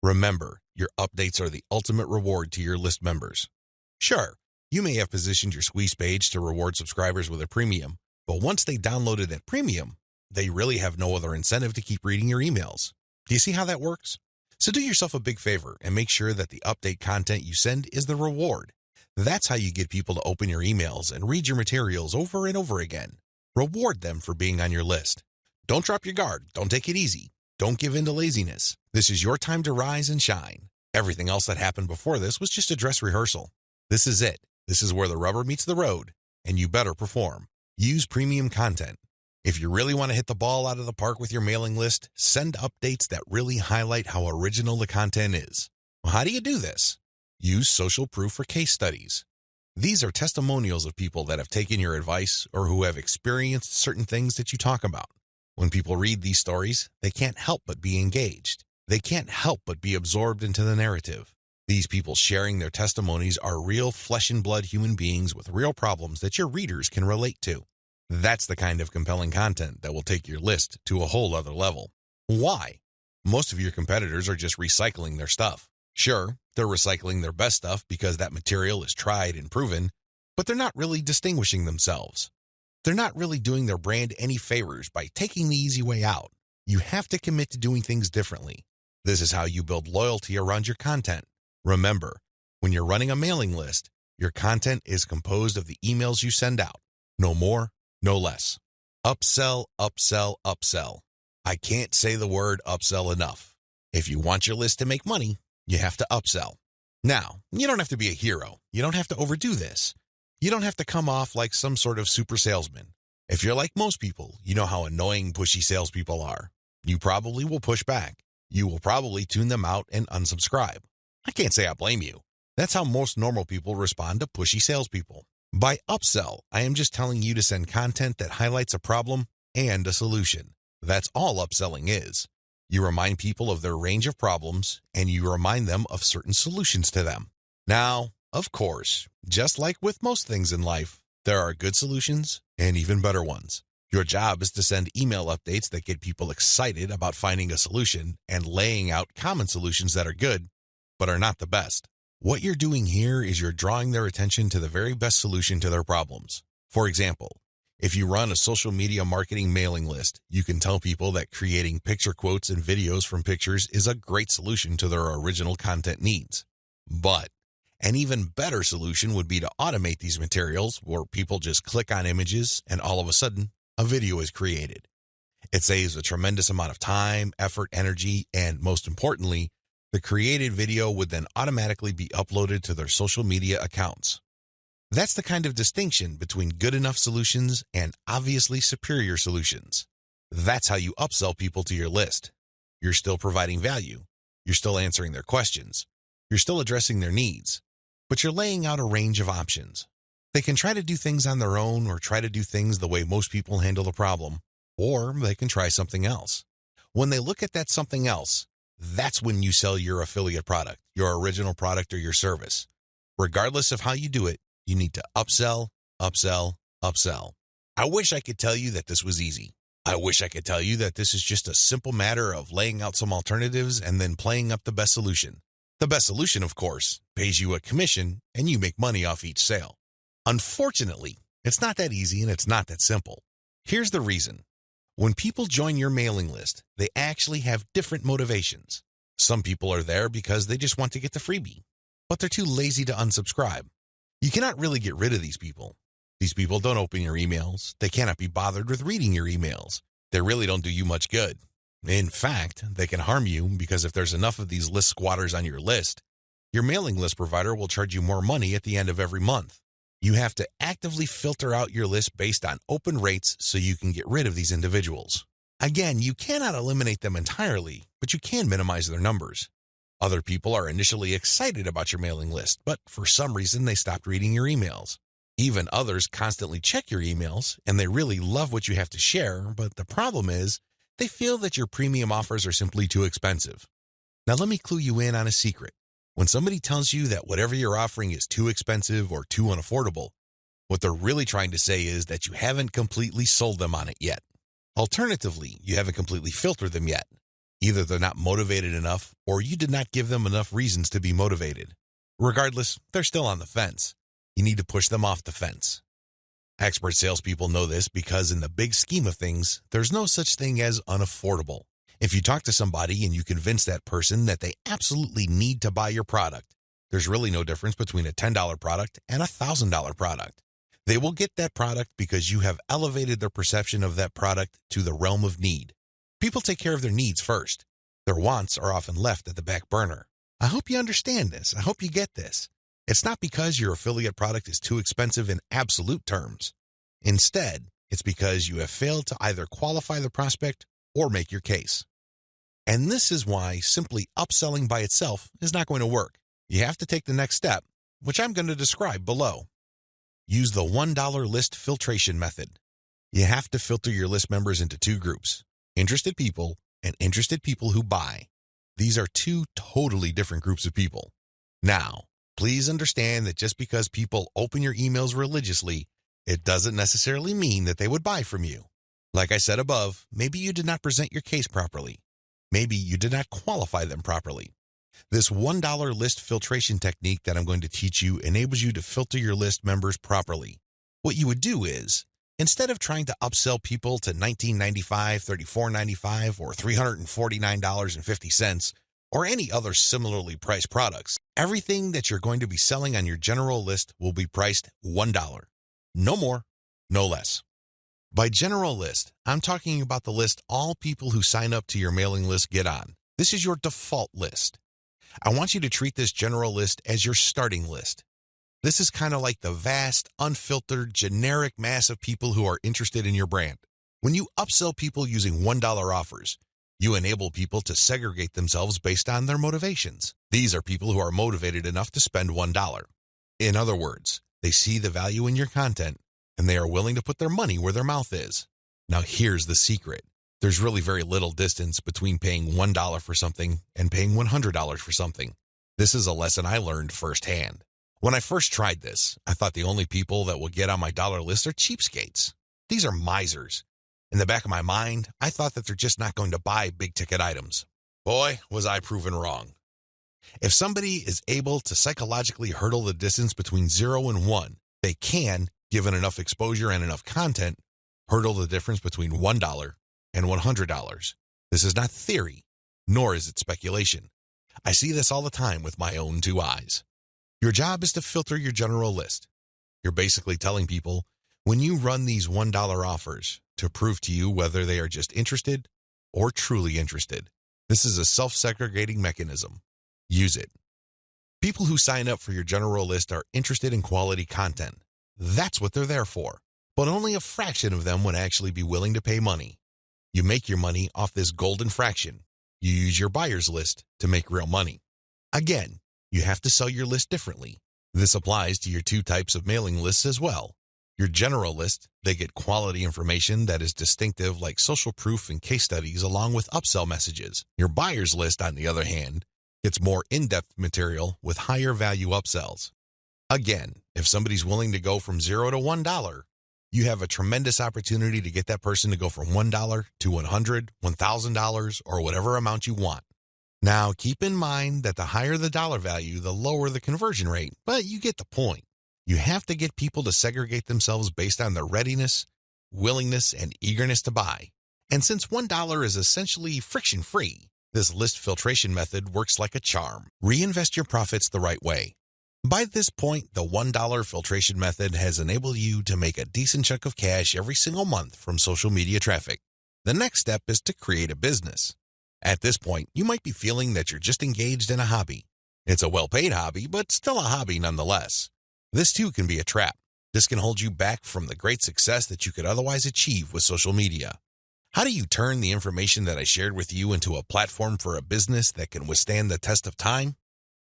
Remember, your updates are the ultimate reward to your list members. Sure, you may have positioned your squeeze page to reward subscribers with a premium, but once they downloaded that premium, they really have no other incentive to keep reading your emails. Do you see how that works? So do yourself a big favor and make sure that the update content you send is the reward. That's how you get people to open your emails and read your materials over and over again. Reward them for being on your list. Don't drop your guard. Don't take it easy. Don't give in to laziness. This is your time to rise and shine. Everything else that happened before this was just a dress rehearsal. This is it. This is where the rubber meets the road, and you better perform. Use premium content. If you really want to hit the ball out of the park with your mailing list, send updates that really highlight how original the content is. Well, how do you do this? Use social proof for case studies. These are testimonials of people that have taken your advice or who have experienced certain things that you talk about. When people read these stories, they can't help but be engaged. They can't help but be absorbed into the narrative. These people sharing their testimonies are real flesh and blood human beings with real problems that your readers can relate to. That's the kind of compelling content that will take your list to a whole other level. Why? Most of your competitors are just recycling their stuff. Sure, they're recycling their best stuff because that material is tried and proven, but they're not really distinguishing themselves. They're not really doing their brand any favors by taking the easy way out. You have to commit to doing things differently. This is how you build loyalty around your content. Remember, when you're running a mailing list, your content is composed of the emails you send out. No more, no less. Upsell, upsell, upsell. I can't say the word upsell enough. If you want your list to make money, you have to upsell. Now, you don't have to be a hero. You don't have to overdo this. You don't have to come off like some sort of super salesman. If you're like most people, you know how annoying pushy salespeople are. You probably will push back. You will probably tune them out and unsubscribe. I can't say I blame you. That's how most normal people respond to pushy salespeople. By upsell, I am just telling you to send content that highlights a problem and a solution. That's all upselling is. You remind people of their range of problems, and you remind them of certain solutions to them. Now, of course, just like with most things in life, there are good solutions and even better ones. Your job is to send email updates that get people excited about finding a solution and laying out common solutions that are good, but are not the best. What you're doing here is you're drawing their attention to the very best solution to their problems. For example, if you run a social media marketing mailing list, you can tell people that creating picture quotes and videos from pictures is a great solution to their original content needs. But an even better solution would be to automate these materials where people just click on images and all of a sudden, a video is created. It saves a tremendous amount of time, effort, energy, and most importantly, the created video would then automatically be uploaded to their social media accounts. That's the kind of distinction between good enough solutions and obviously superior solutions. That's how you upsell people to your list. You're still providing value. You're still answering their questions. You're still addressing their needs. But you're laying out a range of options. They can try to do things on their own or try to do things the way most people handle the problem, or they can try something else. When they look at that something else, that's when you sell your affiliate product, your original product or your service. Regardless of how you do it, you need to upsell, upsell, upsell. I wish I could tell you that this was easy. I wish I could tell you that this is just a simple matter of laying out some alternatives and then playing up the best solution. The best solution, of course, pays you a commission and you make money off each sale. Unfortunately, it's not that easy and it's not that simple. Here's the reason. When people join your mailing list, they actually have different motivations. Some people are there because they just want to get the freebie, but they're too lazy to unsubscribe. You cannot really get rid of these people. These people don't open your emails. They cannot be bothered with reading your emails. They really don't do you much good. In fact, they can harm you because if there's enough of these list squatters on your list, your mailing list provider will charge you more money at the end of every month. You have to actively filter out your list based on open rates so you can get rid of these individuals. Again, you cannot eliminate them entirely, but you can minimize their numbers. Other people are initially excited about your mailing list, but for some reason they stopped reading your emails. Even others constantly check your emails, and they really love what you have to share, but the problem is they feel that your premium offers are simply too expensive. Now let me clue you in on a secret. When somebody tells you that whatever you're offering is too expensive or too unaffordable, what they're really trying to say is that you haven't completely sold them on it yet. Alternatively, you haven't completely filtered them yet. Either they're not motivated enough, or you did not give them enough reasons to be motivated. Regardless, they're still on the fence. You need to push them off the fence. Expert salespeople know this because in the big scheme of things, there's no such thing as unaffordable. If you talk to somebody and you convince that person that they absolutely need to buy your product, there's really no difference between a $10 product and a $1,000 product. They will get that product because you have elevated their perception of that product to the realm of need. People take care of their needs first. Their wants are often left at the back burner. I hope you understand this. I hope you get this. It's not because your affiliate product is too expensive in absolute terms. Instead, it's because you have failed to either qualify the prospect or make your case. And this is why simply upselling by itself is not going to work. You have to take the next step, which I'm going to describe below. Use the $1 list filtration method. You have to filter your list members into two groups, interested people and interested people who buy. These are two totally different groups of people. Now, please understand that just because people open your emails religiously, it doesn't necessarily mean that they would buy from you. Like I said above, maybe you did not present your case properly. Maybe you did not qualify them properly. This $1 list filtration technique that I'm going to teach you enables you to filter your list members properly. What you would do is, instead of trying to upsell people to $19.95, $34.95, or $349.50, or any other similarly priced products, everything that you're going to be selling on your general list will be priced $1. No more, no less. By general list, I'm talking about the list all people who sign up to your mailing list get on. This is your default list. I want you to treat this general list as your starting list. This is kind of like the vast, unfiltered, generic mass of people who are interested in your brand. When you upsell people using $1 offers, you enable people to segregate themselves based on their motivations. These are people who are motivated enough to spend $1. In other words, they see the value in your content, and they are willing to put their money where their mouth is. Now here's the secret. There's really very little distance between paying $1 for something and paying $100 for something. This is a lesson I learned firsthand. When I first tried this, I thought the only people that will get on my dollar list are cheapskates. These are misers. In the back of my mind, I thought that they're just not going to buy big-ticket items. Boy, was I proven wrong. If somebody is able to psychologically hurdle the distance between 0 and 1, they can, given enough exposure and enough content, hurdle the difference between $1 and $100. This is not theory, nor is it speculation. I see this all the time with my own two eyes. Your job is to filter your general list. You're basically telling people, when you run these $1 offers, to prove to you whether they are just interested or truly interested. This is a self-segregating mechanism. Use it. People who sign up for your general list are interested in quality content. That's what they're there for. But only a fraction of them would actually be willing to pay money. You make your money off this golden fraction. You use your buyer's list to make real money. Again, you have to sell your list differently. This applies to your two types of mailing lists as well. Your general list, they get quality information that is distinctive like social proof and case studies along with upsell messages. Your buyer's list, on the other hand, gets more in-depth material with higher value upsells. Again, if somebody's willing to go from 0 to $1, you have a tremendous opportunity to get that person to go from $1 to $100, $1,000, or whatever amount you want. Now, keep in mind that the higher the dollar value, the lower the conversion rate, but you get the point. You have to get people to segregate themselves based on their readiness, willingness, and eagerness to buy. And since $1 is essentially friction-free, this list filtration method works like a charm. Reinvest your profits the right way. By this point, the $1 filtration method has enabled you to make a decent chunk of cash every single month from social media traffic. The next step is to create a business. At this point, you might be feeling that you're just engaged in a hobby. It's a well-paid hobby, but still a hobby nonetheless. This too can be a trap. This can hold you back from the great success that you could otherwise achieve with social media. How do you turn the information that I shared with you into a platform for a business that can withstand the test of time?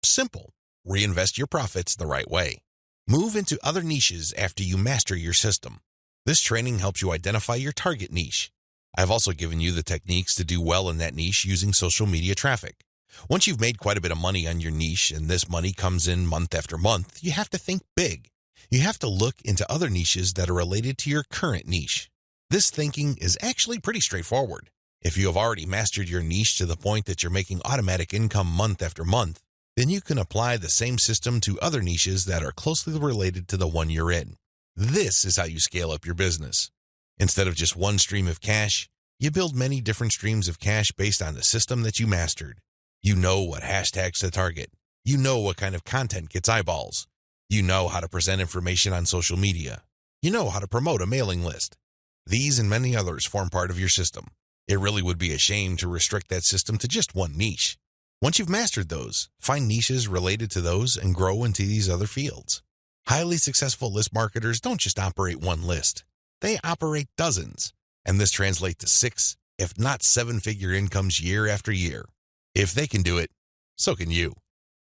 Simple. Reinvest your profits the right way. Move into other niches after you master your system. This training helps you identify your target niche. I've also given you the techniques to do well in that niche using social media traffic. Once you've made quite a bit of money on your niche and this money comes in month after month, you have to think big. You have to look into other niches that are related to your current niche. This thinking is actually pretty straightforward. If you have already mastered your niche to the point that you're making automatic income month after month, then you can apply the same system to other niches that are closely related to the one you're in. This is how you scale up your business. Instead of just one stream of cash, you build many different streams of cash based on the system that you mastered. You know what hashtags to target. You know what kind of content gets eyeballs. You know how to present information on social media. You know how to promote a mailing list. These and many others form part of your system. It really would be a shame to restrict that system to just one niche. Once you've mastered those, find niches related to those and grow into these other fields. Highly successful list marketers don't just operate one list. They operate dozens, and this translates to 6, if not 7-figure incomes year after year. If they can do it, so can you.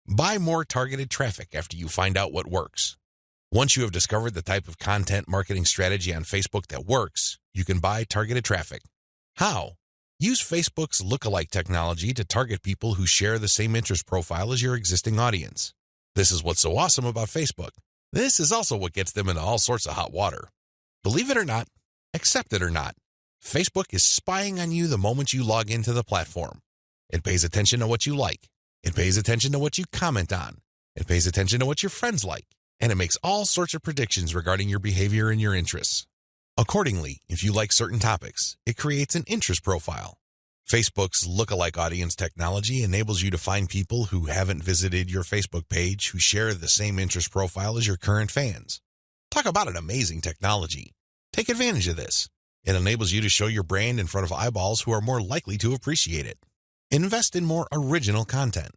Buy more targeted traffic after you find out what works. Once you have discovered the type of content marketing strategy on Facebook that works, you can buy targeted traffic. How? Use Facebook's lookalike technology to target people who share the same interest profile as your existing audience. This is what's so awesome about Facebook. This is also what gets them into all sorts of hot water. Believe it or not, accept it or not, Facebook is spying on you the moment you log into the platform. It pays attention to what you like. It pays attention to what you comment on. It pays attention to what your friends like. And it makes all sorts of predictions regarding your behavior and your interests. Accordingly, if you like certain topics, it creates an interest profile. Facebook's lookalike audience technology enables you to find people who haven't visited your Facebook page who share the same interest profile as your current fans. Talk about an amazing technology. Take advantage of this. It enables you to show your brand in front of eyeballs who are more likely to appreciate it. Invest in more original content.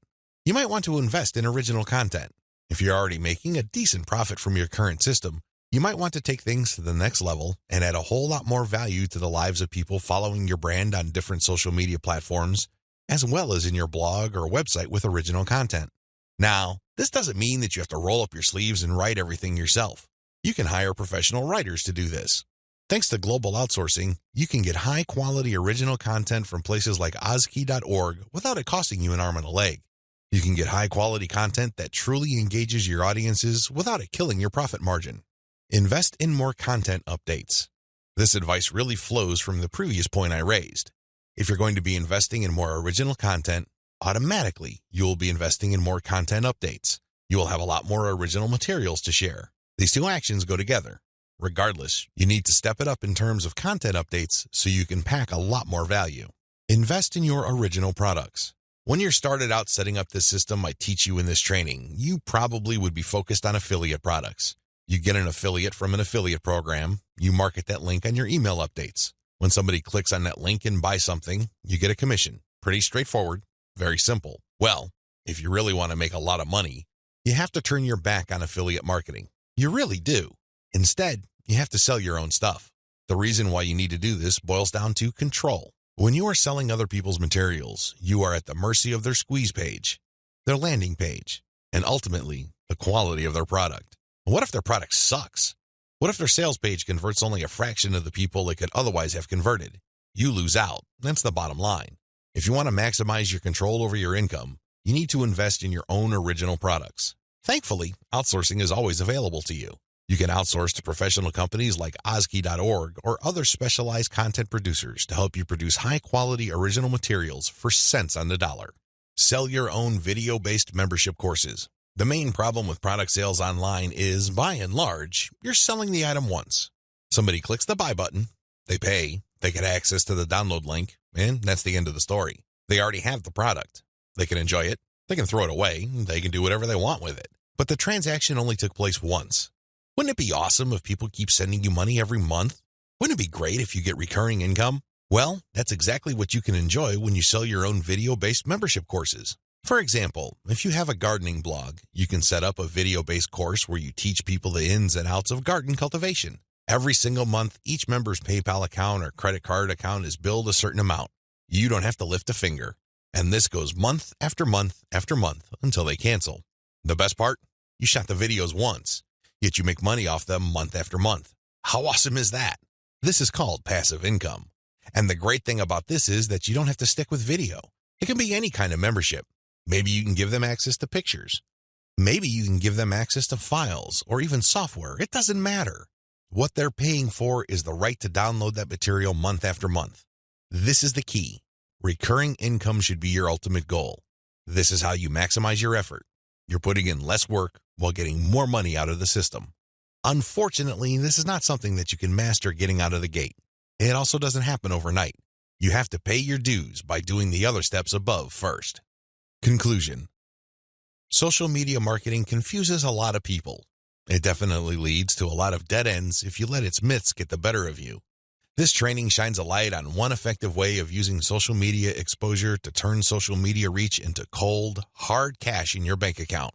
You might want to invest in original content. If you're already making a decent profit from your current system, you might want to take things to the next level and add a whole lot more value to the lives of people following your brand on different social media platforms, as well as in your blog or website with original content. Now, this doesn't mean that you have to roll up your sleeves and write everything yourself. You can hire professional writers to do this. Thanks to global outsourcing, you can get high-quality original content from places like ozkey.org without it costing you an arm and a leg. You can get high-quality content that truly engages your audiences without it killing your profit margin. Invest in more content updates. This advice really flows from the previous point I raised. If you're going to be investing in more original content, automatically you will be investing in more content updates. You will have a lot more original materials to share. These two actions go together. Regardless, you need to step it up in terms of content updates so you can pack a lot more value. Invest in your original products. When you're started out setting up this system I teach you in this training, you probably would be focused on affiliate products. You get an affiliate from an affiliate program, you market that link on your email updates. When somebody clicks on that link and buys something, you get a commission. Pretty straightforward, very simple. Well, if you really want to make a lot of money, you have to turn your back on affiliate marketing. You really do. Instead, you have to sell your own stuff. The reason why you need to do this boils down to control. When you are selling other people's materials, you are at the mercy of their squeeze page, their landing page, and ultimately, the quality of their product. What if their product sucks? What if their sales page converts only a fraction of the people it could otherwise have converted? You lose out. That's the bottom line. If you want to maximize your control over your income, you need to invest in your own original products. Thankfully, outsourcing is always available to you. You can outsource to professional companies like ozkey.org or other specialized content producers to help you produce high-quality original materials for cents on the dollar. Sell your own video-based membership courses. The main problem with product sales online is, by and large, you're selling the item once. Somebody clicks the buy button, they pay, they get access to the download link, and that's the end of the story. They already have the product. They can enjoy it, they can throw it away, they can do whatever they want with it. but the transaction only took place once. Wouldn't it be awesome if people keep sending you money every month? Wouldn't it be great if you get recurring income? Well, that's exactly what you can enjoy when you sell your own video-based membership courses. For example, if you have a gardening blog, you can set up a video-based course where you teach people the ins and outs of garden cultivation. Every single month, each member's PayPal account or credit card account is billed a certain amount. You don't have to lift a finger. And this goes month after month after month until they cancel. The best part? You shot the videos once, yet you make money off them month after month. How awesome is that? This is called passive income. And the great thing about this is that you don't have to stick with video. It can be any kind of membership. Maybe you can give them access to pictures. Maybe you can give them access to files or even software. It doesn't matter. What they're paying for is the right to download that material month after month. This is the key. Recurring income should be your ultimate goal. This is how you maximize your effort. You're putting in less work while getting more money out of the system. Unfortunately, this is not something that you can master getting out of the gate. It also doesn't happen overnight. You have to pay your dues by doing the other steps above first. Conclusion. Social media marketing confuses a lot of people. It definitely leads to a lot of dead ends if you let its myths get the better of you. This training shines a light on one effective way of using social media exposure to turn social media reach into cold, hard cash in your bank account.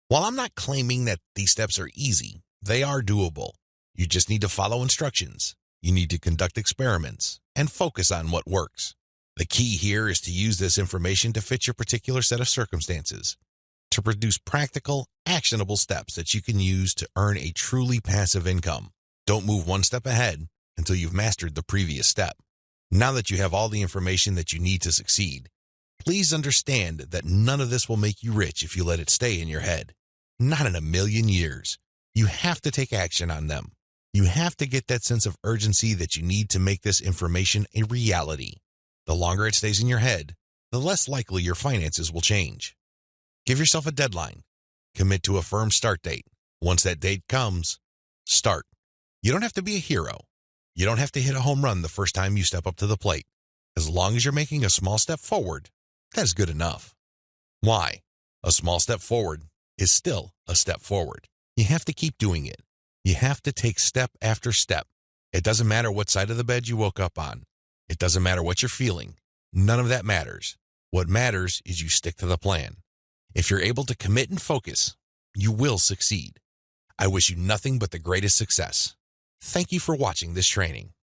While I'm not claiming that these steps are easy, they are doable. You just need to follow instructions. You need to conduct experiments and focus on what works. The key here is to use this information to fit your particular set of circumstances, to produce practical, actionable steps that you can use to earn a truly passive income. Don't move one step ahead until you've mastered the previous step. Now that you have all the information that you need to succeed, please understand that none of this will make you rich if you let it stay in your head. Not in a million years. You have to take action on them. You have to get that sense of urgency that you need to make this information a reality. The longer it stays in your head, the less likely your finances will change. Give yourself a deadline. Commit to a firm start date. Once that date comes, start. You don't have to be a hero. You don't have to hit a home run the first time you step up to the plate. As long as you're making a small step forward, that's good enough. Why? A small step forward is still a step forward. You have to keep doing it. You have to take step after step. It doesn't matter what side of the bed you woke up on. It doesn't matter what you're feeling. None of that matters. What matters is you stick to the plan. If you're able to commit and focus, you will succeed. I wish you nothing but the greatest success. Thank you for watching this training.